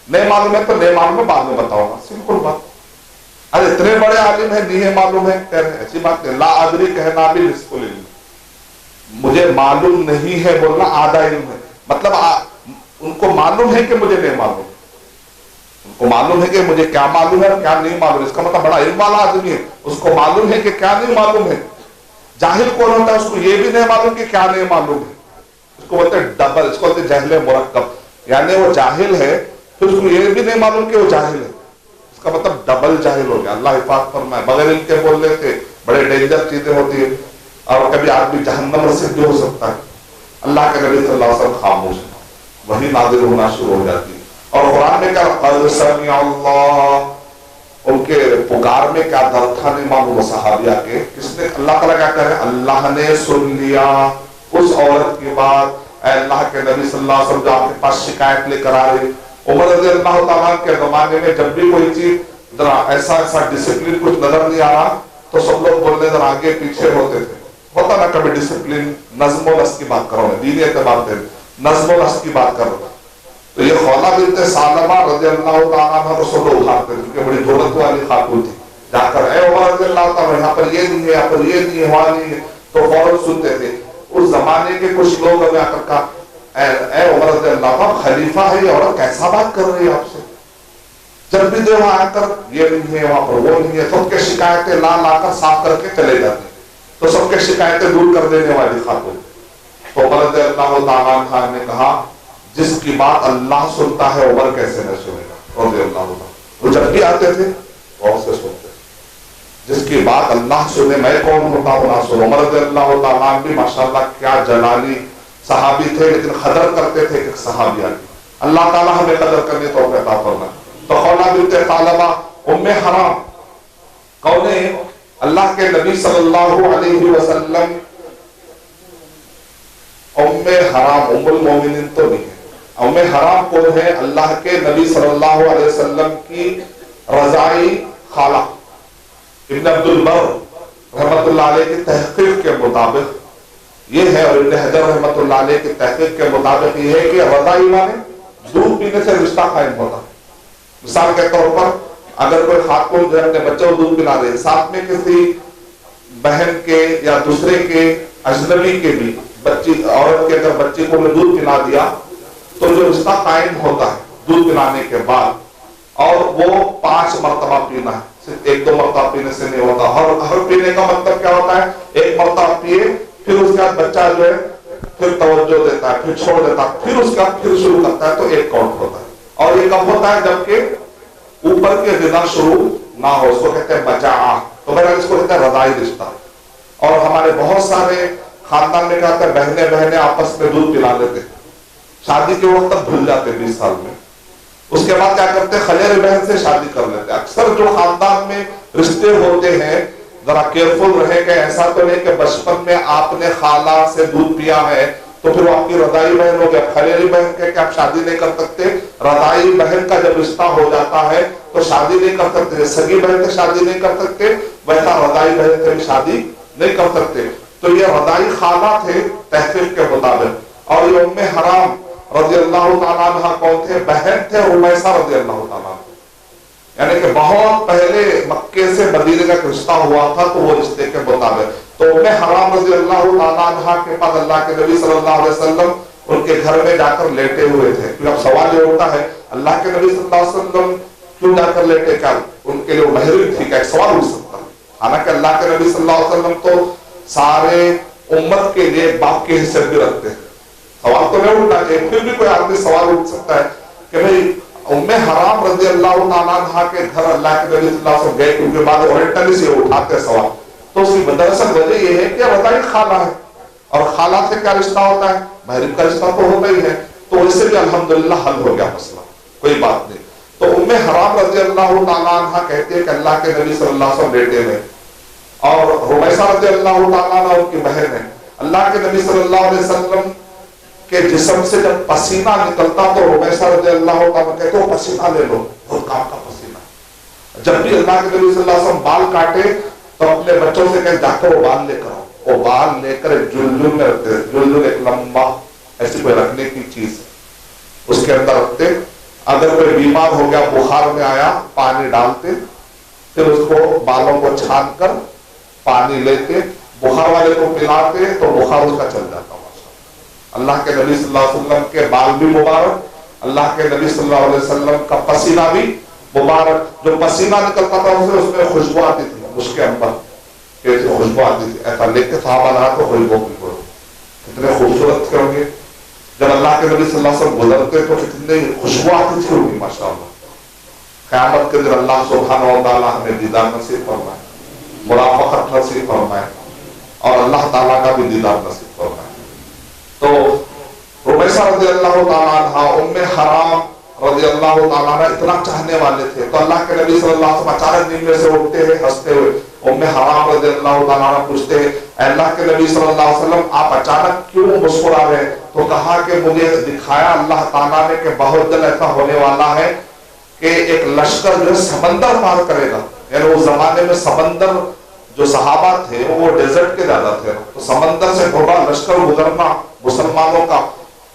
نہیں معلوم ہے تو نہیں معلوم ہے بعد میں بتاؤ گا، سمپل بات. ارے اتنے بڑے عالم ہیں نہیں ہے معلوم ہے کہہ رہے، ایسی بات نہیں. لا ادری کہنا بھی نصف العلم، مجھے معلوم نہیں ہے بولنا آدھا علم ہے. مطلب ان کو معلوم ہے کہ مجھے نہیں معلوم، ان کو معلوم ہے کہ مجھے کیا معلوم ہے اور کیا نہیں معلوم. اس کا مطلب بڑا علم والا آدمی ہے، اس کو معلوم ہے کہ کیا نہیں معلوم ہے. جاہل کون ہوتا ہے؟ اس کو یہ بھی نہیں معلوم کہ کیا نہیں معلوم ہے. اس کو بولتے ہیں ڈبل، اس کو بولتے ہیں جہل مرکب، یعنی وہ جاہل ہے پھر اس کو یہ بھی نہیں معلوم کہ وہ جاہل ہے، اس کا مطلب ڈبل جاہل ہو گیا. اللہ حفاظت فرمائے. بغیر علم کے بولنے سے بڑے ڈینجر چیزیں ہوتی ہیں اور کبھی آدمی جہنم سے بھی ہو سکتا ہے. اللہ کے نبی صلی اللہ علیہ وسلم خاموش ہے، وہی نازل ہونا شروع ہو جاتی ہے. اور قرآن میں کیا قد سمع اللہ، ان کے پکار میں کیا درد تھا نہیں معلوم صحابیہ کے. کس نے؟ اللہ تعالیٰ کیا کہہ رہے ہیں؟ اللہ نے سن لیا اس عورت کی بات. اے اللہ کے نبی صلی اللہ علیہ وسلم جو آپ کے پاس شکایت لے کر آ رہے. عمر رضی اللہ تعالیٰ کے زمانے میں جب بھی کوئی چیز ذرا ایسا ڈسپلن کچھ نظر نہیں آ رہا تو سب لوگ بولنے ذرا آگے پیچھے ہوتے تھے. ہوتا نا کبھی ڈسپلن، نظم و نسق کی بات کر رہا ہوں، دینی اعتبار سے نظم و نسق کی بات کر رہا ہوں. تو یہ خولہ بنت ثعلبہ رضی اللہ تعالیٰ عنہ کو سب لوگ اٹھاتے تھے کیونکہ بڑی دولت والی خاتون تھی. جا کر اے عمر رضی اللہ تعالیٰ یہاں پر یہ نہیں ہے، یہاں پر یہ نہیں ہے، وہاں نہیں ہے، تو فوراً سنتے تھے. اس زمانے کے کچھ لوگ ہمیں آ کر کہا اے عمر رضی اللہ عنہ خلیفہ ہے یہ عورت کیسا بات کر رہی ہے آپ سے؟ جب بھی دے وہاں آ کر یہ نہیں ہے، وہاں پر وہ نہیں ہے، سب کے شکایتیں لا کر صاف کر کے چلے جاتے. تو سب کے شکایتیں دور کر دینے والی خاتون. تو عمر رضی اللہ تعالیٰ عنہ نے کہا جس کی بات اللہ سنتا ہے عمر کیسے نہ سنے گا رضی اللہ عنہ. وہ جب بھی آتے تھے غور سے سنتے، جس کی بات اللہ سنے میں کون ہوتا ہوں نہ سنوں. عمر رضی اللہ تعالیٰ عنہ بھی ماشاءاللہ کیا جلالی صحابی تھے لیکن قدر کرتے تھے کہ صحابیہ کی. اللہ تعالیٰ ہمیں قدر کرنے توفیق عطا فرمائے. تو خولہ بنت ثعلبہ ام حرام کون ہے؟ اللہ کے نبی صلی اللہ علیہ وسلم. ام حرام ام المومنین تو نہیں ہے. ام حرام کون ہے؟ اللہ کے نبی صلی اللہ علیہ وسلم کی رضائی خالہ. ابن عبد البر رحمت اللہ علیہ کی تحقیق کے مطابق یہ ہے، اور ابن حجر رحمت اللہ علیہ کی تحقیق کے مطابق یہ ہے کہ رضائی مانے دودھ پینے سے رشتہ قائم ہوتا. مثال کے طور پر اگر کوئی خاتون جو ہے اپنے بچوں کو دودھ پلا دے، ساتھ میں کسی بہن کے یا دوسرے کے اجنبی کے بھی بچی، عورت کے اگر بچی کو میں دودھ پلا دیا تو جو رشتہ قائم ہوتا ہے دودھ پلانے کے بعد، اور وہ 5 مرتبہ پینا ہے، صرف 1-2 مرتبہ پینے سے نہیں ہوتا. ہر پینے کا مطلب کیا ہوتا ہے؟ 1 مرتبہ پیے پھر اس کے بعد بچہ جو ہے پھر توجہ دیتا ہے، پھر چھوڑ دیتا ہے، پھر اس کے بعد پھر شروع کرتا ہے تو 1 کاؤنٹ ہوتا ہے. اور یہ کب ہوتا ہے؟ جبکہ اوپر کے غذا شروع نہ ہو، اس کو کہتے ہیں بچاء. تو بہرحال اس کو کہتے ہیں رضائی رشتہ. اور ہمارے بہت سارے خاندان میں کیا ہوتا ہے بہنیں آپس میں دودھ پلا لیتے، شادی کے وقت تک بھول جاتے 20 سال میں. اس کے بعد کیا کرتے؟ خلیل بہن سے شادی کر لیتے. اکثر جو خاندان میں رشتے ہوتے ہیں ذرا کیئرفل رہے کہ ایسا تو نہیں کہ بچپن میں آپ نے خالہ سے دودھ پیا ہے تو پھر وہ آپ کی رضائی بہن ہو گیا. خلیلی بہن کہہ کہ آپ شادی نہیں کر سکتے. رضائی بہن کا جب رشتہ ہو جاتا ہے تو شادی نہیں کر سکتے. سگی بہن سے شادی نہیں کر سکتے، ویسا رضائی بہن سے بھی شادی نہیں کر سکتے. تو یہ رضائی خالہ تھے تحقیق کے مطابق. اور یہ ام حرام رضی اللہ تعالیٰ عنہ کون تھے؟ بہن تھے رمیسہ رضی اللہ تعالیٰ عنہ. یعنی کہ بہت پہلے مکے سے مدینے کا رشتہ ہوا تھا تو وہ رشتے کے مطابق تو ام حرام رضی اللہ تعالیٰ عنہ کے پاس اللہ کے نبی صلی اللہ علیہ وسلم ان کے گھر میں جا کر لیٹے ہوئے تھے. کیونکہ اب سوال یہ ہوتا ہے اللہ کے نبی صلی اللہ علیہ وسلم کیوں جا کر لیٹے, کیا ان کے لیے محرم تھی, کا ایک سوال اٹھ سکتا ہے. حالانکہ اللہ کے نبی صلی اللہ علیہ وسلم تو سارے امت کے لیے باپ کی حیثیت بھی رکھتے ہیں, سوال تو نہیں اٹھنا چاہیے. پھر بھی کوئی آدمی سوال اٹھ سکتا ہے کہ بھئی ام حرام رضی اللہ تعالیٰ عنہ کے گھر اللہ کے نبی صلی اللہ علیہ وسلم گئے, کیونکہ بعد اورینٹلی سے اٹھاتے سوال. تو اس کی دراصل وجہ یہ ہے کہ رضائی خالہ ہے, اور خالہ سے کیا رشتہ ہوتا ہے, محرم کا رشتہ تو ہوتا ہی ہے. تو اس سے بھی الحمدللہ حل ہو گیا مسئلہ, کوئی بات نہیں. تو ام حرام رضی اللہ تعالیٰ عنہ کہتے ہیں کہ اللہ کے نبی صلی اللہ علیہ وسلم لیٹے ہوئے, اور رمیسہ رضی اللہ تعالیٰ عنہ ان کی بہن ہے. اللہ کے نبی صلی اللہ علیہ وسلم کے جسم سے جب پسینہ نکلتا تو رمیسہ رضی اللہ تعالیٰ کہتے ہو پسینہ لے لو, بہت کام کا پسینہ. جب بھی اللہ کے نبی صلی اللہ علیہ وسلم بال کاٹے تو اپنے بچوں سے کہیں جا کر وہ بال لے کر آؤ. وہ بال لے کر ایک جلجل میں رکھتے, جلجل ایک لمبا ایسی کوئی رکھنے کی چیز اس کے اندر رکھتے. اگر کوئی بیمار ہو گیا, بخار میں آیا, پانی ڈالتے, پھر اس کو بالوں کو چھان کر پانی لیتے, بخار والے کو پلاتے تو بخار اس کا چل جاتا. اللہ کے نبی صلی اللہ علیہ وسلم کے بال بھی مبارک, اللہ کے نبی صلی اللہ علیہ وسلم کا پسینہ بھی مبارک. جو پسینہ نکلتا تھا اس میں خوشبو آتی تھی, اس کے اندر کیسی خوشبو آتی تھی. ایسا لکھ کے صحابہ لگا تو خوشبو کی کرو, کتنے خوبصورت تھے ہوں گے. جب اللہ کے نبی صلی اللہ علیہ وسلم گزرتے تو کتنے خوشبو آتی تھی ہوگی ماشاءاللہ. قیامت کے دن اللہ سبحانہ و تعالیٰ ہمیں دیدار نصیب فرمائے, مرافقت نصیب فرمائے, اور اللہ تعالیٰ کا بھی دیدار نصیب فرمائے. تو رمیسہ رضی اللہ تعالیٰ عنہ, ام حرام رضی اللہ تعالیٰ عنہ اتنا چاہنے والے تھے. تو اللہ کے نبی صلی اللہ علیہ وسلم اچانک نیند میں سے اٹھتے ہیں ہنستے ہوئے. ام حرام رضی اللہ تعالیٰ عنہ پوچھتے ہیں اے اللہ کے نبی صلی اللہ علیہ وسلم آپ اچانک کیوں مسکرا رہے ہیں؟ تو کہا کہ مجھے دکھایا اللہ تعالیٰ نے کہ بہت جلد ایسا ہونے والا ہے کہ ایک لشکر جو ہے سمندر پار کرے گا. یعنی اس زمانے میں سمندر جو صحابہ تھے وہ ڈیزرٹ کے زیادہ تھے, تو سمندر سے بڑا لشکر گزرنا مسلمانوں کا.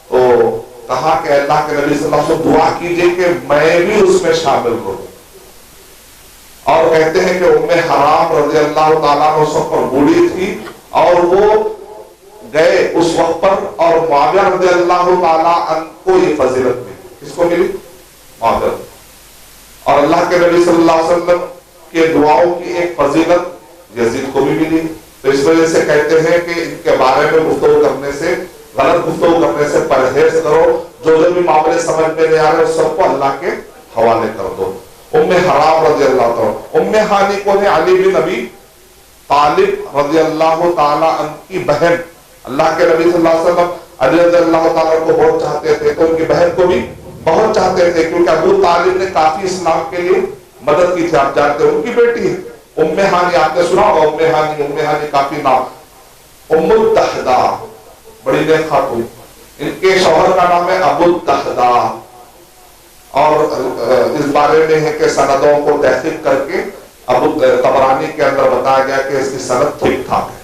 تو کہا کہ اللہ کے نبی صلی اللہ علیہ وسلم دعا کیجئے کہ میں بھی اس میں شامل ہوں. اور کہتے ہیں کہ ام حرام رضی اللہ تعالیٰ عنہ اس وقت پر بوڑھی تھی, اور وہ گئے اس وقت پر, اور معاویہ رضی اللہ تعالیٰ عنہ کو یہ فضیلت ملی. کس کو ملی؟ معاویہ. اور اللہ کے نبی صلی اللہ علیہ وسلم کے دعاؤں کی ایک فضیلت یزید کو بھی ملی. تو اس وجہ سے کہتے ہیں کہ ان کے بارے میں گفتگو کرنے سے, غلط گفتگو کرنے سے پرہیز کرو. جو بھی معاملے سمجھ میں نہیں آ رہے اس سب کو اللہ کے حوالے کر دو. ام حرام رضی اللہ تعالیٰ, ام ہانی کو نے علی بن ابی طالب رضی اللہ تعالیٰ عنہ کی بہن. اللہ کے نبی صلی اللہ علیہ وسلم علی رضی اللہ تعالیٰ کو بہت چاہتے تھے, تو ان کی بہن کو بھی بہت چاہتے تھے, کیونکہ ابو طالب نے کافی اسلام کے لیے مدد کی تھی. آپ جانتے ہیں ان کی بیٹی ہے ام ہانی, آپ نے سنا ہوگا ام ہانی. ام ہانی کافی نام. ام الدحدہ بڑی نیک خاتون, ان کے شوہر کا نام ہے ابو الدحدہ. اور اس بارے میں ہے کہ سندوں کو تحقیق کر کے ابو طبرانی کے اندر بتایا گیا کہ اس کی سند ٹھیک ٹھاک ہے.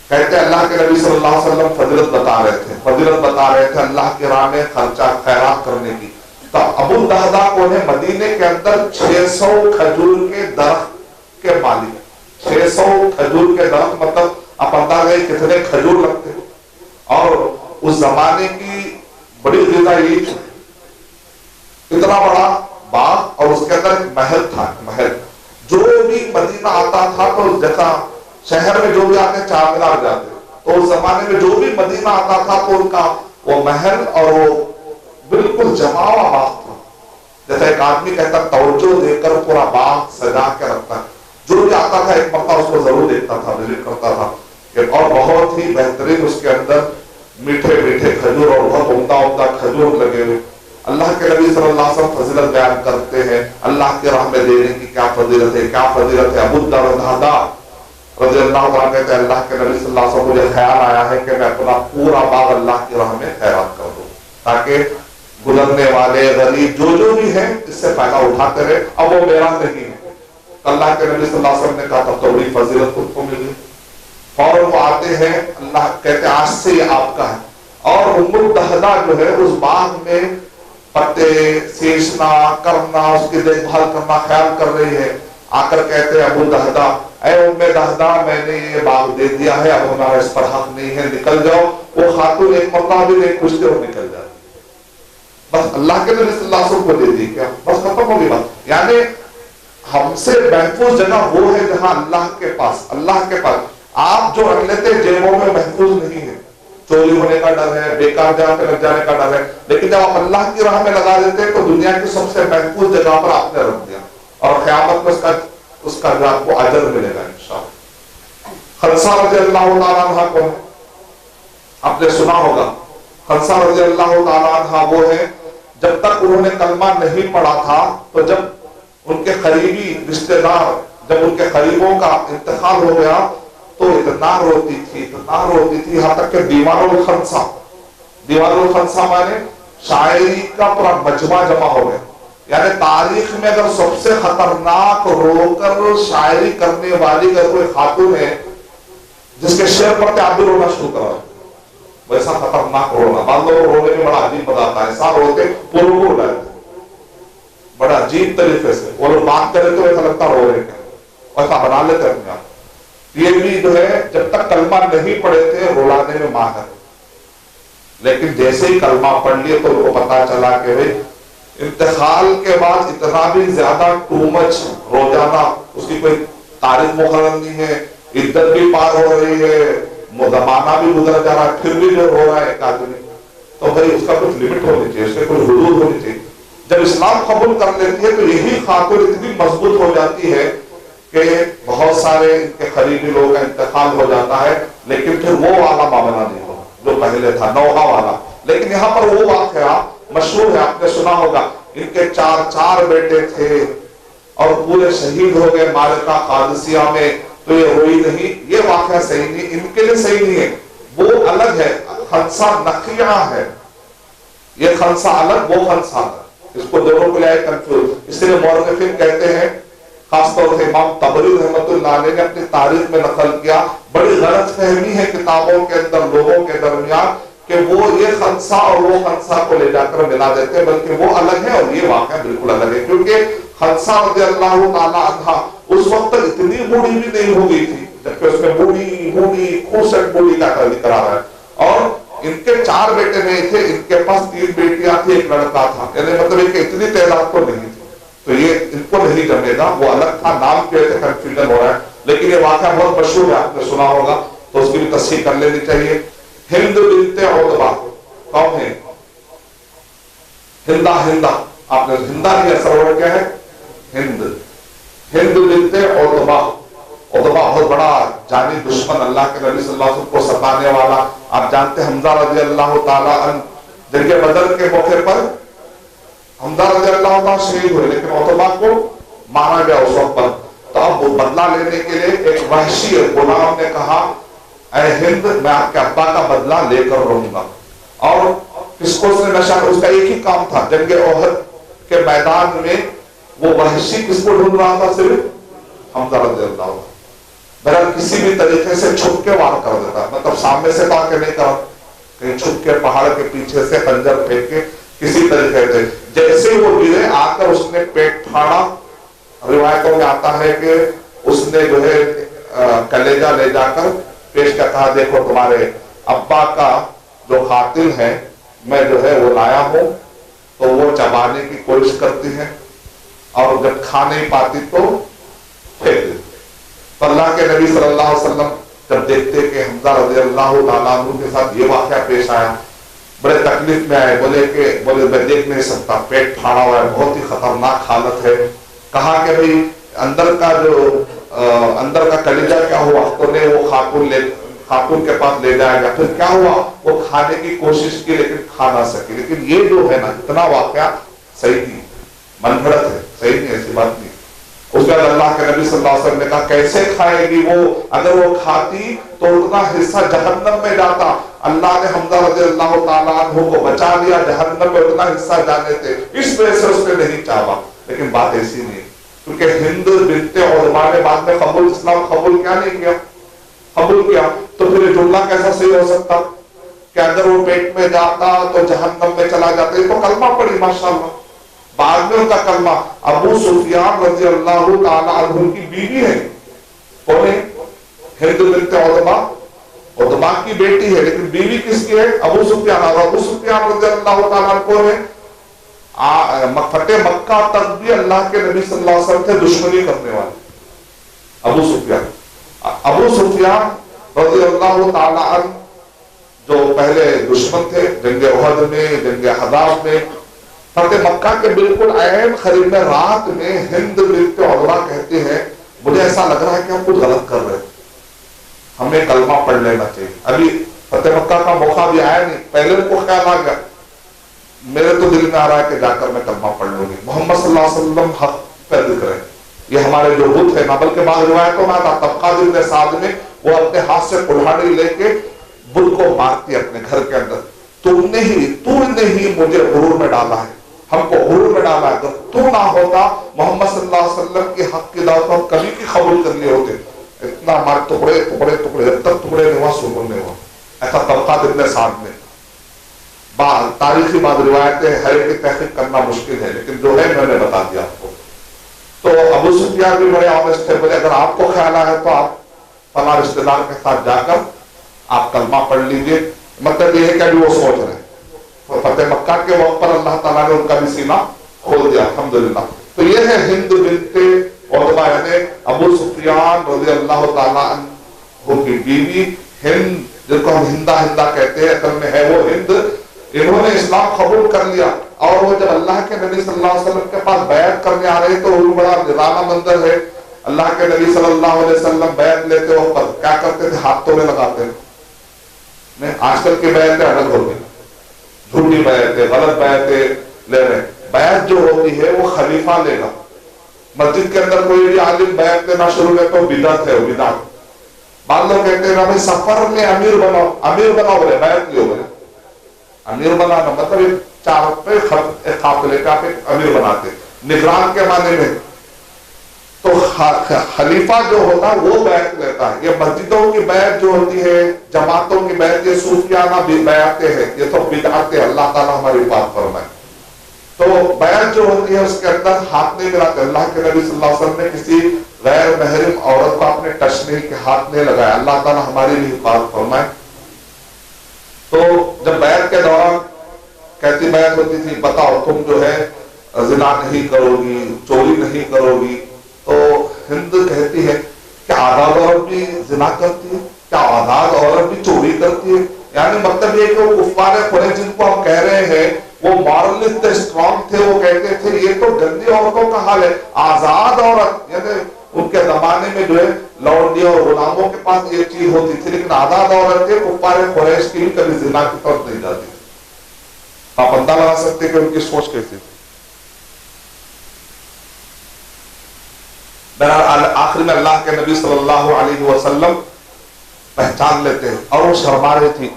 کہتے ہیں اللہ کے نبی صلی اللہ علیہ وسلم فضیلت بتا رہے تھے اللہ کی راہ میں خرچہ خیرات کرنے کی. تو ابو الدحدہ کو نے مدینے کے اندر 600 کھجور کے درخت کے مالک. 600 کھجور کے درخت مطلب آپ اندازہ کتنے کھجور لگتے. اور اس زمانے کی بڑی غذا یہ تھی, اتنا بڑا باغ, اور اس کے اندر ایک محل تھا. محل جو بھی مدینہ آتا تھا, تو جیسا شہر میں جو بھی آتے چار مینار جاتے, تو اس زمانے میں جو بھی مدینہ آتا تھا تو ان کا وہ محل اور وہ بالکل جمع ہوا باغ تھا. جیسا ایک آدمی کہتا توجہ دے کر پورا باغ سجا کے رکھتا ہے, جو بھی آتا تھا ایک مرتبہ اس کو ضرور دیکھتا تھا, وزٹ کرتا تھا. اور بہت ہی بہترین اس کے اندر میٹھے میٹھے کھجور اور بہت عمدہ کھجور لگے ہوئے. اللہ کے نبی صلی اللہ علیہ وسلم فضیلت بیان کرتے ہیں اللہ کی راہ میں دینے کی کیا فضیلت ہے, کیا فضیلت ہے. ابو الدحدہ رضی اللہ تعالیٰ کہتے ہیں اللہ کے نبی صلی اللہ علیہ وسلم مجھے خیال آیا ہے کہ میں اپنا پورا باغ اللہ کی راہ میں خیرات کر دوں, تاکہ گزرنے والے غریب جو بھی ہیں اس سے فائدہ اٹھاتے رہے. اب وہ میرا نہیں ہے. اللہ کے نبی صلی اللہ علیہ وسلم نے کہا تب تو بڑی فضیلت خود کو ملی. فوراً وہ آتے ہیں, اللہ کہتے ہیں آج سے یہ آپ کا ہے. اور ام الدحدہ جو ہے اس باغ میں پتے سینچنا کرنا، اس کی دیکھ بھال کرنا خیال کر رہی ہے. آ کر کہتے ہیں ابو دہدا، اے ام دہدا میں نے یہ باغ دے دیا ہے، اب ہمارا اس پر حق نہیں ہے، نکل جاؤ. وہ خاتون ایک مرتبہ بھی نہیں پوچھتے اور نکل جاتی. بس اللہ کے نبی صلی اللہ علیہ وسلم کو دے دی، کیا بس ختم ہوگی بات. یعنی ہم سے محفوظ جگہ وہ ہے جہاں اللہ کے پاس آپ جو رکھ لیتے جیبوں میں محفوظ نہیں ہے. چوری ہونے کا ڈر ہے، بیکار جگہ پہ لگ جانے کا ڈر ہے، لیکن جب آپ اللہ کی راہ میں لگا دیتے ہیں تو دنیا کی سب سے محفوظ جگہ پر آپ نے رکھ دیا، اور قیامت میں اس کا جو آپ کو اجر ملے گا انشاءاللہ. خنسا رضی اللہ تعالیٰ عنہ کون ہے؟ آپ نے سنا ہوگا. خنسا رضی اللہ تعالیٰ عنہ وہ ہے، جب تک انہوں نے کلمہ نہیں پڑھا تھا تو جب ان کے قریبی رشتہ دار، جب ان کے قریبوں کا انتقال ہو گیا تو اتنا روتی تھی یہاں تک کہ دیوان الخنسا مانے شاعری کا پورا مجمع جمع ہو گیا. یعنی تاریخ میں اگر سب سے خطرناک رو کر شاعری کرنے والی اگر کوئی خاتون ہے جس کے شعر پر آپ بھی رونا شروع کرا، ویسا خطرناک رونا. بعض لوگ رونے میں بڑا عجیب مزہ آتا ہے، ایسا روتے پوروں کو رہتے بڑا عجیب طریقے سے، وہ لوگ بات کرے تو ایسا لگتا رو رہے ہیں، ایسا بنا لیتے اپنے آپ. یہ بھی جو ہے جب تک کلمہ نہیں پڑھے تھے رولانے میں ماہر، لیکن جیسے ہی کلمہ پڑھ لیے تو ان کو پتا چلا کہ بھئی انتقال کے بعد اتنا بھی زیادہ ٹو مچ روزانہ اس کی کوئی تاریخ مقرر نہیں ہے، عدت بھی پار ہو رہی ہے، زمانہ بھی گزر جا رہا ہے، پھر بھی جو ہو رہا ہے ایک آدمی، تو بھئی اس کا کچھ لمٹ ہونی چاہیے، اس کے کچھ حدود ہونی چاہیے. جب اسلام قبول کر لیتی ہے تو یہی خاتون اتنی مضبوط ہو جاتی ہے کہ بہت سارے ان کے قریبی لوگوں کا انتقال ہو جاتا ہے، لیکن پھر وہ والا معاملہ نہیں ہوگا جو پہلے تھا، نوحہ والا. لیکن یہاں پر وہ واقعہ مشہور ہے، آپ نے سنا ہوگا. ان کے چار بیٹے تھے اور پورے شہید ہو گئے معرکہ قادسیہ میں، تو یہ روئی نہیں. یہ واقعہ صحیح نہیں، ان کے لیے صحیح نہیں ہے، وہ الگ ہے. خنسا نقیہ ہے، یہ خنسا الگ، وہ خنسا الگ. اس کو دونوں کو لے آئے کنفیوز. اس لیے مورخین کہتے ہیں، خاص طور سے امام طبری رحمۃ اللہ علیہ نے اپنی تاریخ میں نقل کیا، بڑی غلط فہمی ہے کتابوں کے اندر لوگوں کے درمیان کہ وہ یہ خنسا اور وہ خنسا کو لے جا کر ملا دیتے ہیں، بلکہ وہ الگ ہے اور یہ واقعہ بالکل الگ ہے. کیونکہ خنسا رضی اللہ تعالیٰ عنہ اس وقت تک اتنی بوڑھی بھی نہیں ہو گئی تھی، جبکہ اس میں بوڑھی خوشک بوڑھی کا ذکر آ رہا ہے. اور ان کے 4 بیٹے نہیں تھے، ان کے پاس 3 بیٹیاں تھی، ایک لڑکا تھا. یعنی مطلب کہ اتنی تعداد تو نہیں تھی، تو یہ ان کو نہیں جمے گا. وہ الگ تھا، نام کی وجہ سے کنفیوژن ہو رہا ہے. لیکن یہ واقعہ بہت مشہور ہے، آپ نے سنا ہوگا، تو اس کی بھی تصحیح کر لینی چاہیے. ہند بنت عتبہ کون ہے؟ ہندا آپ نے ہندا نہیں، سرور کیا ہے؟ ہند بنت عتبہ. عتبہ بہت بڑا جانی دشمن، اللہ کے نبی صلی اللہ علیہ وسلم کو ستانے والا. آپ جانتے ہیں حمزہ رضی اللہ تعالیٰ عنہ جنگ بدر کے موقع پر حمزہ رضی اللہ تعالیٰ شہید ہوئے، لیکن عتبہ کو مارا گیا اس وقت پر. تو اب وہ بدلہ لینے کے لیے ایک وحشی غلام نے کہا، اے ہند میں آپ کے ابا کا بدلہ لے کر رہوں گا. اور کس کو اس نے نشہ، اس کا ایک ہی کام تھا، جنگ احد کے میدان میں وہ وحشی کس کو ڈھونڈ رہا تھا؟ صرف حمزہ رضی اللہ عنہ. بہرحال کسی بھی طریقے سے چھپ کے وار کر دیتا، مطلب سامنے سے تو آ کے نہیں کرا، کہیں چھپ کے پہاڑ کے پیچھے سے خنجر پھینک کے کسی طریقے سے. جیسے وہ گرے آ کر اس نے پیٹ پھاڑا. روایتوں میں آتا ہے کہ اس نے جو ہے کلیجہ لے جا کر پیش کا کہا، دیکھو تمہارے ابا کا جو قاتل ہے میں جو ہے وہ لایا ہوں. تو وہ چبانے کی کوشش کرتی ہے اور جب کھا نہیں پاتی تو پھینک دیتی. تو اللہ کے نبی صلی اللہ علیہ وسلم جب دیکھتے کہ حمزہ رضی اللہ تعالیٰ عنہ کے ساتھ یہ واقعہ پیش آیا، بڑے تکلیف میں آئے. بولے میں دیکھ نہیں سکتا، پیٹ پھاڑا ہوا ہے، بہت ہی خطرناک حالت ہے. کہا کہ بھئی اندر کا کلیجہ کیا ہوا؟ تو نے وہ خاتون کے پاس لے جایا گیا. پھر کیا ہوا؟ وہ کھانے کی کوشش کی لیکن کھا نہ سکی. لیکن یہ جو ہے نا اتنا واقعہ صحیح نہیں، من گھڑت ہے، صحیح نہیں، ایسی بات نہیں. اس کے بعد اللہ کے نبی صلی اللہ علیہ وسلم نے کہا کیسے کھائے گی وہ؟ اگر وہ کھاتی تو اتنا حصہ جہنم میں جاتا. اللہ نے حمزہ رضی اللہ تعالیٰ عنہ کو بچا لیا، جہنم میں اتنا حصہ جانے تھے، اس وجہ سے اس نے نہیں چاہا. لیکن بات ایسی نہیں، کیونکہ ہند بنت عتبہ نے بعد میں اسلام قبول کیا نہیں کیا؟ قبول کیا. تو پھر یہ جملہ کیسا صحیح ہو سکتا کہ اگر وہ پیٹ میں جاتا تو جہنم میں چلا جاتا. یہ تو کلمہ پڑھی ماشاءاللہ. بعد میں ان کا کلمہ. ابو سفیان رضی اللہ تعالیٰ عنہ کی بیوی ہے. کون ہے؟ ہند بنت عتبہ. عتبہ کی بیٹی ہے لیکن بیوی کس کی ہے؟ ابو سفیان. اور ابو سفیان رضی اللہ تعالیٰ عنہ کون ہے؟ فتح مکہ تک بھی اللہ کے نبی صلی اللہ علیہ وسلم سے دشمنی کرنے والے ابو سفیان. ابو سفیان رضی اللہ تعالیٰ عنہ جو پہلے دشمن تھے جنگ احد میں، جنگ احزاب میں، فتح مکہ کے بالکل عین قریب میں رات میں ہند بنت عتبہ کہتے ہیں مجھے ایسا لگ رہا ہے کہ ہم کچھ غلط کر رہے ہیں، ہمیں کلمہ پڑھ لینا چاہیے. ابھی فتح مکہ کا موقع بھی آیا نہیں، پہلے ان کو خیال آ گیا میرے تو دل میں آ رہا ہے کہ جا کر میں کلمہ پڑھ لوں گی. محمد صلی اللہ علیہ وسلم حق پہ ذکر ہے. یہ ہمارے جو بت ہے نا، بلکہ بعض روایتوں میں آتا طبقہ ابن سعد میں وہ اپنے ہاتھ سے کلہاڑی لے کے بت کو مارتی ہے اپنے گھر کے اندر. تو نے ہی مجھے غرور میں ڈالا ہے، ہم کو غرور میں ڈالا ہے. اگر تو نہ ہوتا محمد صلی اللہ علیہ وسلم کی حق کی دعوت ہم کبھی کی قبول کر لیے ہوتے. اتنا ہمارے ٹکڑے ٹکڑے ٹکڑے جب تک ٹکڑے نہیں ہوا سکون نہیں ہوا. ایسا طبقہ ابن سعد میں. تاریخی بعض روایتیں ہر ایک کی تحقیق کرنا مشکل ہے لیکن جو ہے میں نے بتا دیا آپ کو. تو ابو سفیان بھی بڑے آنےسٹ تھے. بولے اگر آپ کو خیال آیا تو آپ فلاں رشتے دار کے ساتھ جا کر آپ کلمہ پڑھ لیجئے. مطلب یہ ہے کہ ابھی وہ سوچ رہے ہیں. فتح مکہ کے وقت پر اللہ تعالیٰ نے ان کا بھی سینہ کھول دیا الحمدللہ. تو یہ ہے ہند بنت عتبہ یعنی ابو سفیان رضی اللہ تعالیٰ عنہ کی بیوی ہند، جن کو ہم ہندا کہتے ہیں، اصل میں ہے وہ ہند. انہوں نے اسلام قبول کر لیا اور وہ جب اللہ کے نبی صلی اللہ علیہ وسلم کے پاس بیعت کرنے آ رہے تو وہ بڑا نظامہ منظر ہے. اللہ کے نبی صلی اللہ علیہ وسلم بیعت لیتے وقت کیا کرتے تھے؟ ہاتھ توڑے لگاتے ہیں. آج کل کی بیعتیں الگ ہو گئی، جھوٹی بیعتیں، غلط بیعتیں لے رہے. بیعت جو ہوتی ہے وہ خلیفہ لے گا. مسجد کے اندر کوئی بھی عالم بیعت لینا شروع کرے تو بدعت ہے، وہ بدعت. بعض لوگ کہتے ہیں بھائی سفر میں امیر بناؤ بولے بیعت لیو بولے. امیر بنانا مطلب ایک قافلے کا ایک امیر بناتے نگران کے معنی میں. تو خلیفہ جو ہوتا ہے وہ بیعت لیتا ہے. یہ مسجدوں کی بیعت جو ہوتی ہے، جماعتوں کی بیعت، یہ صوفیانہ بیعتیں ہیں، یہ تو بدعتیں. اللہ تعالیٰ ہماری بات فرمائے. تو بیعت جو ہوتی ہے اس کے اندر ہاتھ نہیں ملاتے. اللہ کے نبی صلی اللہ علیہ وسلم نے کسی غیر محرم عورت کو اپنے ٹچ نہیں، کے ہاتھ نہیں لگایا. اللہ تعالیٰ ہماری بھی حفاظت فرمائے. تو جب بیعت کے دوران کیسی بیعت ہوتی تھی؟ بتاؤ تم جو ہے زنا نہیں کرو گی، چوری نہیں کرو گی. تو ہند کہتی ہے کیا آزاد عورت بھی زنا کرتی ہے؟ کیا آزاد عورت بھی چوری کرتی ہے؟ یعنی مطلب یہ کہ وہ کفار قریش جن کو ہم کہہ رہے ہیں وہ مارلسٹ اسٹرانگ تھے، وہ کہتے تھے یہ تو گندی عورتوں کا حال ہے. آزاد عورت یعنی ان کے زمانے میں جو ہے لونڈیوں اور غلاموں کے پاس یہ چیز ہوتی تھی، لیکن آزاد عورت کے کفار قریش کی بھی کبھی زنا کی طرف نہیں جاتی. آپ اندازہ لگا سکتے کہ ان کی سوچ کیسی تھی. بہرحال آخر میں اللہ کے نبی صلی اللہ علیہ وسلم پہچان لیتے ہیں اور وہ شرما رہی تھی.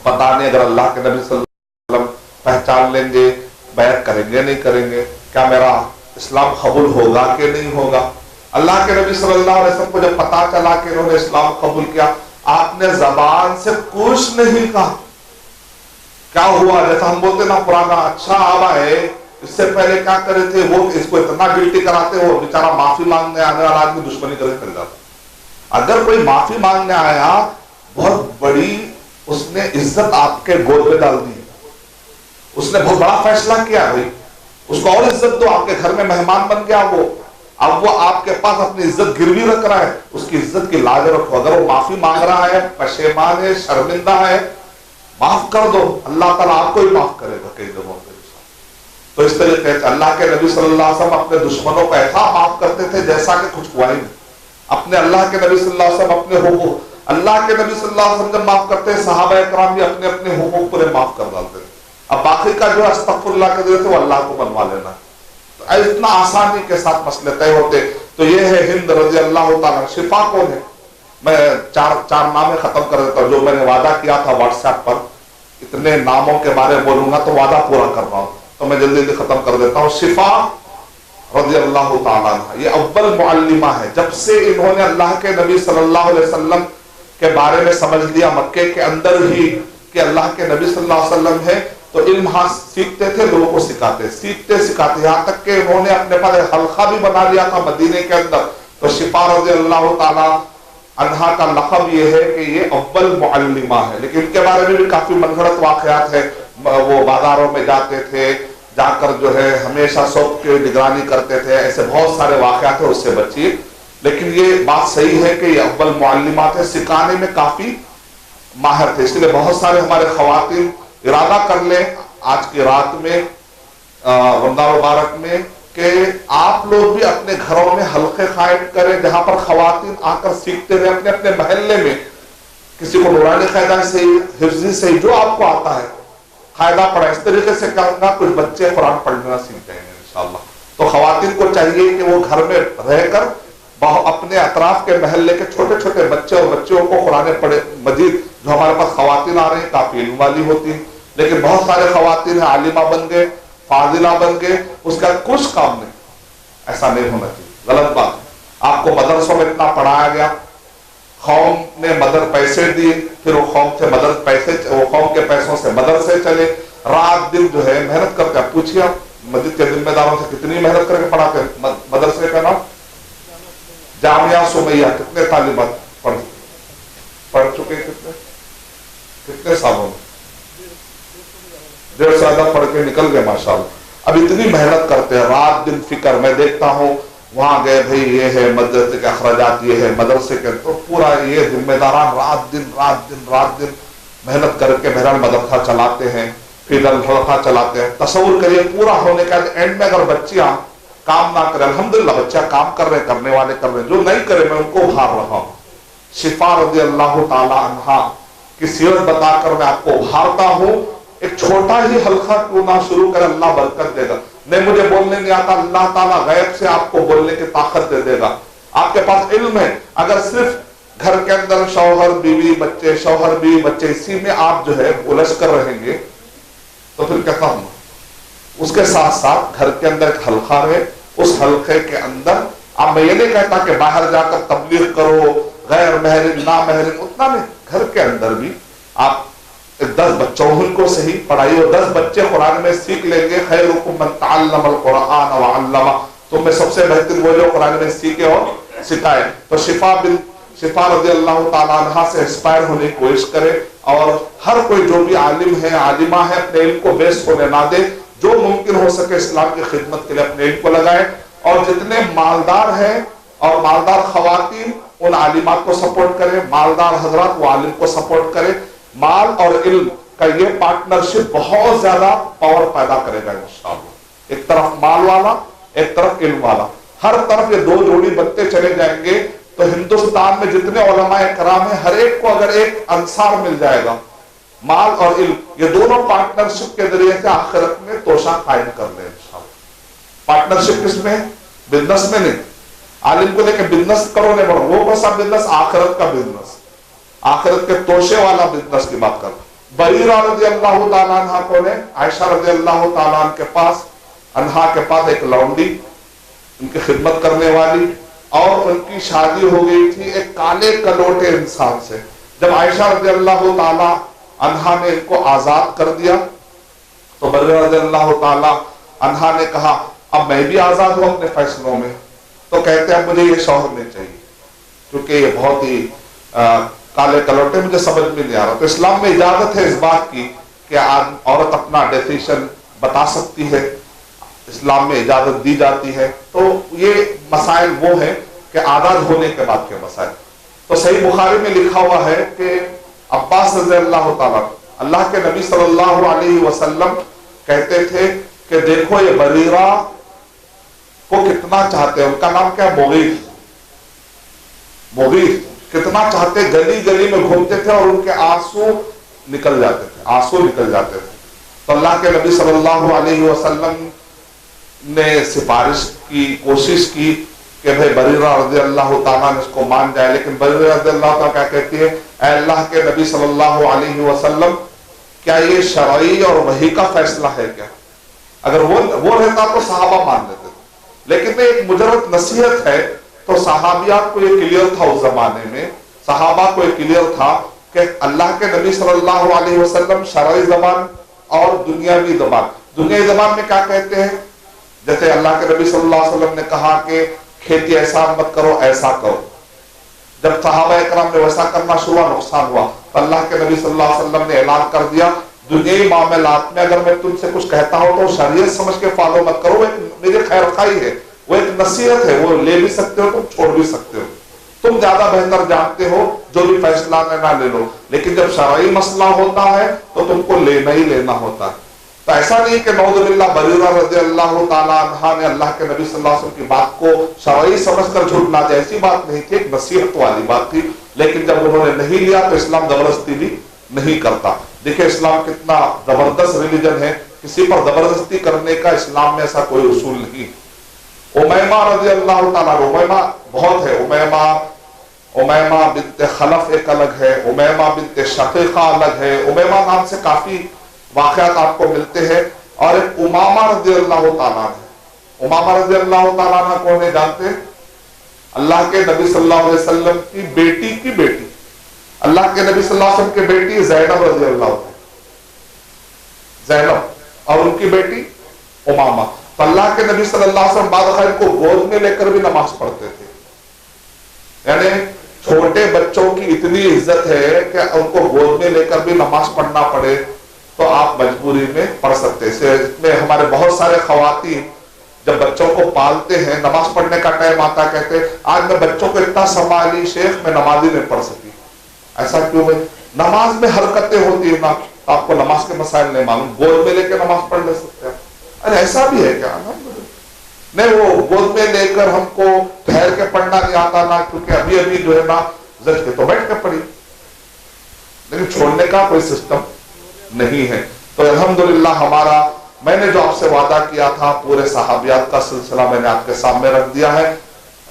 پتا نہیں اگر اللہ کے نبی صلی اللہ علیہ وسلم پہچان لیں گے بیعت کریں گے نہیں کریں گے، کیا میرا اسلام قبول ہوگا کہ نہیں ہوگا. اللہ کے نبی صلی اللہ علیہ وسلم کو جب پتا چلا کہ انہوں نے اسلام قبول کیا، آپ نے زبان سے کچھ نہیں کہا. کیا ہوا؟ جیسا ہم بولتے نا پرانا اچھا آبا ہے، اس سے پہلے کیا کرے تھے وہ اس کو اتنا گلٹی کراتے، وہ بیچارہ معافی مانگنے آنے والا آدمی دشمنی کر جاتا. اگر کوئی معافی مانگنے آیا بہت بڑی اس نے عزت آپ کے گود میں ڈال دی، اس نے بہت بڑا فیصلہ کیا بھائی، اس کو اور عزت دو. آپ کے گھر میں مہمان بن گیا وہ، اب وہ آپ کے پاس اپنی عزت گروی رکھ رہا ہے، اس کی عزت کی لاج رکھو. اگر وہ معافی مانگ رہا ہے، پشیمان ہے، شرمندہ ہے، معاف کر دو. اللہ تعالیٰ آپ کو ہی معاف کرے گا کئی دفعوں پہ. تو اس طریقے سے اللہ کے نبی صلی اللہ علیہ وسلم اپنے دشمنوں کو ایسا معاف کرتے تھے جیسا کہ کچھ ہوا ہی نہیں. اپنے اللہ کے نبی صلی اللہ علیہ وسلم اپنے حقوق، اللہ کے نبی صلی اللہ علیہ وسلم جب معاف کرتے ہیں صحابہ اکرام بھی اپنے اپنے حقوق پورے معاف کر ڈالتے ہیں. اب باقی کا جو استغفر اللہ کے ذریعے وہ اللہ کو بنوا لینا. اتنا آسانی کے ساتھ مسئلے طے ہوتے. تو یہ ہے ہند رضی اللہ تعالیٰ. شفا کون ہے؟ میں چار نامے ختم کر دیتا ہوں جو میں نے وعدہ کیا تھا واٹس ایپ پر. اتنے ناموں کے بارے میں بولوں گا تو وعدہ پورا کر رہا ہوں تو میں جلدی جلدی ختم کر دیتا ہوں. شفا رضی اللہ تعالیٰ عنہ یہ اول معلمہ ہے. جب سے انہوں نے اللہ کے نبی صلی اللہ علیہ وسلم کے بارے میں سمجھ لیا، مکے کے اندر ہی کہ اللہ کے نبی صلی اللہ علیہ وسلم ہے تو علم سیکھتے تھے، لوگوں کو سکھاتے، سیکھتے سکھاتے، یہاں تک کہ انہوں نے اپنے پاس ایک حلقہ بھی بنا لیا تھا مدینے کے اندر. تو شفا رضی اللہ تعالیٰ عنہا کا لقب یہ ہے کہ یہ اول معلمہ ہے. لیکن ان کے بارے میں بھی کافی من گھڑت واقعات ہیں. وہ بازاروں میں جاتے تھے، جا کر جو ہے ہمیشہ سب کی نگرانی کرتے تھے، ایسے بہت سارے واقعات ہیں، اس سے بچیے. لیکن یہ بات صحیح ہے کہ یہ اول معلمات ہے، سکھانے میں کافی ماہر تھے. اس لیے بہت سارے ہمارے خواتین ارادہ کر لیں آج کی رات میں رمضان مبارک میں کہ آپ لوگ بھی اپنے گھروں میں حلقے قائم کریں جہاں پر خواتین آ کر سیکھتے رہے. اپنے اپنے محلے میں کسی کو نورانی قاعدہ سے حفظی سے جو آپ کو آتا ہے قاعدہ پڑھا. اس طریقے سے کیا ہوگا کچھ بچے قرآن پڑھنا سیکھ جائیں گے انشاءاللہ. تو خواتین کو چاہیے کہ وہ گھر میں رہ کر اپنے اطراف کے محلے کے چھوٹے چھوٹے بچے اور بچیوں کو قرآن مجید، جو ہمارے پاس خواتین آ رہی ہیں کافی علم والی ہوتی ہیں، لیکن بہت سارے خواتین عالمہ بن گئے، فاضلہ بن گئے، اس کا کچھ کام نہیں. ایسا نہیں ہونا چاہیے، غلط بات ہے. آپ کو مدرسوں میں اتنا پڑھایا گیا، قوم نے پیسے دیے، پھر وہ قوم کے پیسوں سے مدرسے چلے، رات دن جو ہے محنت کرتے. آپ پوچھیے آپ مسجد کے ذمہ داروں سے کتنی محنت کر کے پڑھاتے ہیں. مدرسے کا نام جامعہ سمیہ، کتنے طالبات پڑھ چکے ہیں؟ کتنے سالوں میں 150 زیادہ پڑھ کے نکل گئے ماشاءاللہ. اب اتنی محنت کرتے ہیں، رات دن فکر. میں دیکھتا ہوں وہاں گئے بھئی یہ ہے مدرسے کے اخراجات، یہ ہے مدرسے کے، تو پورا یہ ذمہ داران رات دن محنت کر کے بہرحال مدرسہ چلاتے ہیں، پھر حلقہ چلاتے ہیں. تصور کریے پورا ہونے کا اینڈ میں اگر بچیاں کام نہ کرے. الحمدللہ بچہ کام کر رہے، کرنے والے کر رہے، جو نہیں کرے میں ان کو ابھار رہا ہوں. شفا رضی اللہ تعالی عنہا کی سیرت بتا کر میں آپ کو ابھارتا ہوں. ایک چھوٹا ہی حلقہ کیوں نہ شروع کر، اللہ برکت دے گا. نہیں مجھے بولنے نہیں آتا، اللہ تعالیٰ غیب سے آپ کو بولنے کی طاقت دے دے گا. آپ کے پاس علم ہے، اگر صرف گھر کے اندر شوہر بیوی بچے اسی میں آپ جو ہے الجھ کر رہیں گے تو پھر کیسا ہوگا. اس کے ساتھ ساتھ گھر کے اندر ایک حلقہ ہے، اس حلقے کے اندر اب میں یہ نہیں کہتا کہ باہر جا کر تبلیغ کرو، غیر محرم نامحرم اتنا نہیں، گھر کے اندر بھی آپ 10 بچوں کو صحیح پڑھائی، اور 10 بچے قرآن میں سیکھ لیں گے. خیرکم من تعلم القرآن وعلمہ، تم میں سب سے بہتر وہ جو قرآن میں سیکھے اور سکھائے. تو شفا رضی اللہ تعالیٰ عنہ سے انسپائر ہونے کی کوشش کرے، اور ہر کوئی جو بھی عالم ہے عالمہ ہے اپنے علم کو بیس ہونے نہ دے. جو ممکن ہو سکے اسلام کی خدمت کے لیے اپنے علم کو لگائے. اور جتنے مالدار ہیں اور مالدار خواتین ان عالمات کو سپورٹ کریں، مالدار حضرات وہ عالم کو سپورٹ کریں. مال اور علم کا یہ پارٹنرشپ بہت زیادہ پاور پیدا کرے گا انشاءاللہ. ایک طرف مال والا، ایک طرف علم والا، ہر طرف یہ 2 جوڑی بنتے چلے جائیں گے تو ہندوستان میں جتنے علماء کرام ہیں ہر ایک کو اگر ایک انصار مل جائے گا، مال اور علم، یہ دونوں پارٹنرشپ کے ذریعے سے آخرت میں توشہ قائم کر لیں انشاءاللہ. پارٹنرشپ کس میں ہے؟ بزنس میں نہیں. عالم کو لے کے بزنس کرو نہیں بڑھو، وہ کون سا بزنس؟ آخرت کا بزنس، آخرت کے توشے والا بزنس کی بات کر. بریرہ رضی اللہ تعالیٰ عنہ کو نے عائشہ رضی اللہ تعالیٰ عنہ کے پاس ایک لونڈی ان کی خدمت کرنے والی، اور ان کی شادی ہو گئی تھی ایک کالے کلوٹے انسان سے. جب عائشہ رضی اللہ تعالیٰ عنہ نے ان کو آزاد کر دیا تو بریرہ رضی اللہ تعالیٰ عنہ نے کہا اب میں بھی آزاد ہوں اپنے فیصلوں میں. تو کہتے ہیں مجھے یہ شوہر نہیں چاہیے کیونکہ یہ بہت ہی کالے کلوٹے، مجھے سمجھ میں نہیں آ رہا. تو اسلام میں اجازت ہے اس بات کی کہ عورت اپنا ڈیسیشن بتا سکتی ہے، اسلام میں اجازت دی جاتی ہے. تو یہ مسائل وہ ہیں کہ آزاد ہونے کے بعد کے مسائل. تو صحیح بخاری میں لکھا ہوا ہے کہ عباس رضی اللہ تعالیٰ اللہ کے نبی صلی اللہ علیہ وسلم کہتے تھے کہ دیکھو یہ بریرہ کو کتنا چاہتے ہیں. ان کا نام کیا ہے؟ مغیث کتنا چاہتے، گلی گلی میں گھومتے تھے اور ان کے آنسو نکل جاتے تھے. تو اللہ کے نبی صلی اللہ علیہ وسلم نے سفارش کی، کوشش کی کہ بھئی بریرہ رضی اللہ تعالیٰ نے اس کو مان جائے. لیکن بریرہ رضی اللہ تعالیٰ کیا کہتی ہے؟ اے اللہ کے نبی صلی اللہ علیہ وسلم کیا یہ شرعی اور وحی کا فیصلہ ہے کیا؟ اگر وہ رہتا تو صحابہ مان لیتے تھے، لیکن ایک مجرد نصیحت ہے. تو صحابیات کو یہ کلیئر تھا اس زمانے میں، صحابہ کو یہ کلیئر تھا کہ اللہ کے نبی صلی اللہ علیہ وسلم شرعی زبان اور دنیاوی زبان. دنیاوی زبان میں کیا کہتے ہیں؟ جیسے اللہ کے نبی صلی اللہ علیہ وسلم نے کہا کہ کھیتی ایسا مت کرو ایسا کرو. جب صحابہ اکرام نے ویسا کرنا شروع نقصان ہوا تو اللہ کے نبی صلی اللہ علیہ وسلم نے اعلان کر دیا دنیاوی معاملات میں اگر میں تم سے کچھ کہتا ہوں تو شریعت سمجھ کے فالو مت کرو. وہ ایک میری خیر خواہی ہے, وہ ایک نصیحت ہے, وہ لے بھی سکتے ہو تم چھوڑ بھی سکتے ہو, تم زیادہ بہتر جانتے ہو, جو بھی فیصلہ لینا لے لو. لیکن جب شرعی مسئلہ ہوتا ہے تو تم کو لینا ہی لینا ہوتا ہے. تو ایسا نہیں کہ نعوذ باللہ بریرہ رضی اللہ تعالیٰ عنہ نے اللہ کے نبی صلی اللہ علیہ وسلم کی بات کو شرعی سمجھ کر جھٹلا دیا, ایسی بات نہیں تھی, ایک نصیحت والی بات تھی. لیکن جب انہوں نے نہیں لیا تو اسلام زبردستی بھی نہیں کرتا. دیکھیں اسلام کتنا زبردست ریلیجن ہے, کسی پر زبردستی کرنے کا اسلام میں ایسا کوئی اصول نہیں. امیمہ رضی اللہ تعالیٰ, امیمہ بہت ہے, امیمہ بنت خلف ایک الگ ہے, امیمہ بنت شقیقہ الگ ہے, امیمہ نام سے کافی واقعات آپ کو ملتے ہیں. اور ایک امامہ رضی اللہ تعالیٰ ہے. امامہ رضی اللہ تعالیٰ عنہ کون ہے جانتے ہیں؟ اللہ کے نبی صلی اللہ علیہ وسلم کی بیٹی, اللہ کے نبی صلی اللہ علیہ وسلم کی بیٹی زینب رضی اللہ عنہ, زینب, اور ان کی بیٹی امامہ. تو اللہ کے نبی صلی اللہ علیہ وسلم بعد خیر کو گود میں لے کر بھی نماز پڑھتے تھے. یعنی چھوٹے بچوں کی اتنی عزت ہے کہ ان کو گود میں لے کر بھی نماز پڑھنا پڑے تو آپ مجبوری میں پڑھ سکتے. اس میں ہمارے بہت سارے خواتین جب بچوں کو پالتے ہیں, نماز پڑھنے کا ٹائم آتا کہتے ہیں آج میں بچوں کو اتنا سنبھالی شیخ میں نماز ہی نہیں پڑھ سکی. ایسا کیوں ہے؟ نماز میں حرکتیں ہوتی ہیں نا, آپ کو نماز کے مسائل نہیں معلوم, گود میں لے کے نماز پڑھ لے سکتے ہیں. ارے ایسا بھی ہے کیا؟ نہیں, وہ گود میں لے کر ہم کو ٹھہر کے پڑھنا نہیں آتا نا, کیونکہ ابھی ابھی جو ہے نا زج کے تو بیٹھ کے پڑھی, لیکن چھوڑنے کا کوئی سسٹم نہیں ہے. تو الحمدللہ ہمارا, میں نے جو آپ سے وعدہ کیا تھا پورے صحابیات کا سلسلہ میں نے آپ کے سامنے رکھ دیا ہے.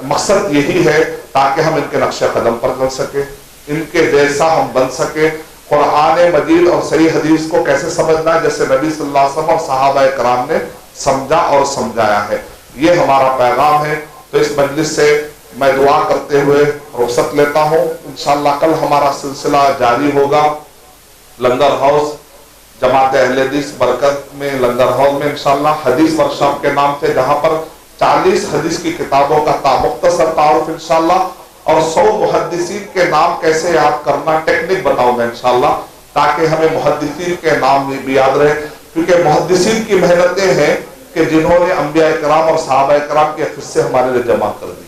مقصد یہی ہے تاکہ ہم ان کے نقش قدم پر چل سکے, ان کے جیسا ہم بن سکے. قرآن مجید اور صحیح حدیث کو کیسے سمجھنا ہے جیسے نبی صلی اللہ علیہ وسلم اور صحابہ کرام نے سمجھا اور سمجھایا ہے, یہ ہمارا پیغام ہے. تو اس مجلس سے میں دعا کرتے ہوئے رخصت لیتا ہوں. انشاءاللہ کل ہمارا سلسلہ جاری ہوگا لنگر ہاؤس جماعت اہل حدیث برکت میں, لنگر ہاؤس میں انشاءاللہ حدیث ورکشاپ کے نام سے, جہاں پر 40 حدیث کی کتابوں کا مختصر تعارف انشاءاللہ اور 100 محدثین کے نام کیسے یاد کرنا ٹیکنک بتاؤں گا انشاءاللہ, تاکہ ہمیں محدثین کے نام بھی یاد رہے. کیونکہ محدثین کی محنتیں ہیں کہ جنہوں نے انبیاء کرام اور صحابہ کرام کے قصے ہمارے لیے جمع کر دی.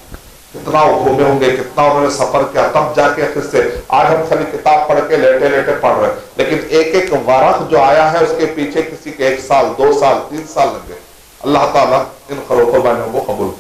کتنا وہ گھومے ہوں گے, کتنا انہوں نے سفر کیا, تب جا کے قصے. آج ہم خالی کتاب پڑھ کے لیٹے لیٹے پڑھ رہے ہیں, لیکن ایک ایک ورق جو آیا ہے اس کے پیچھے کسی کے 1 سال 2 سال 3 سال لگے. اللہ تعالیٰ ان خروق و بانیوں کو قبول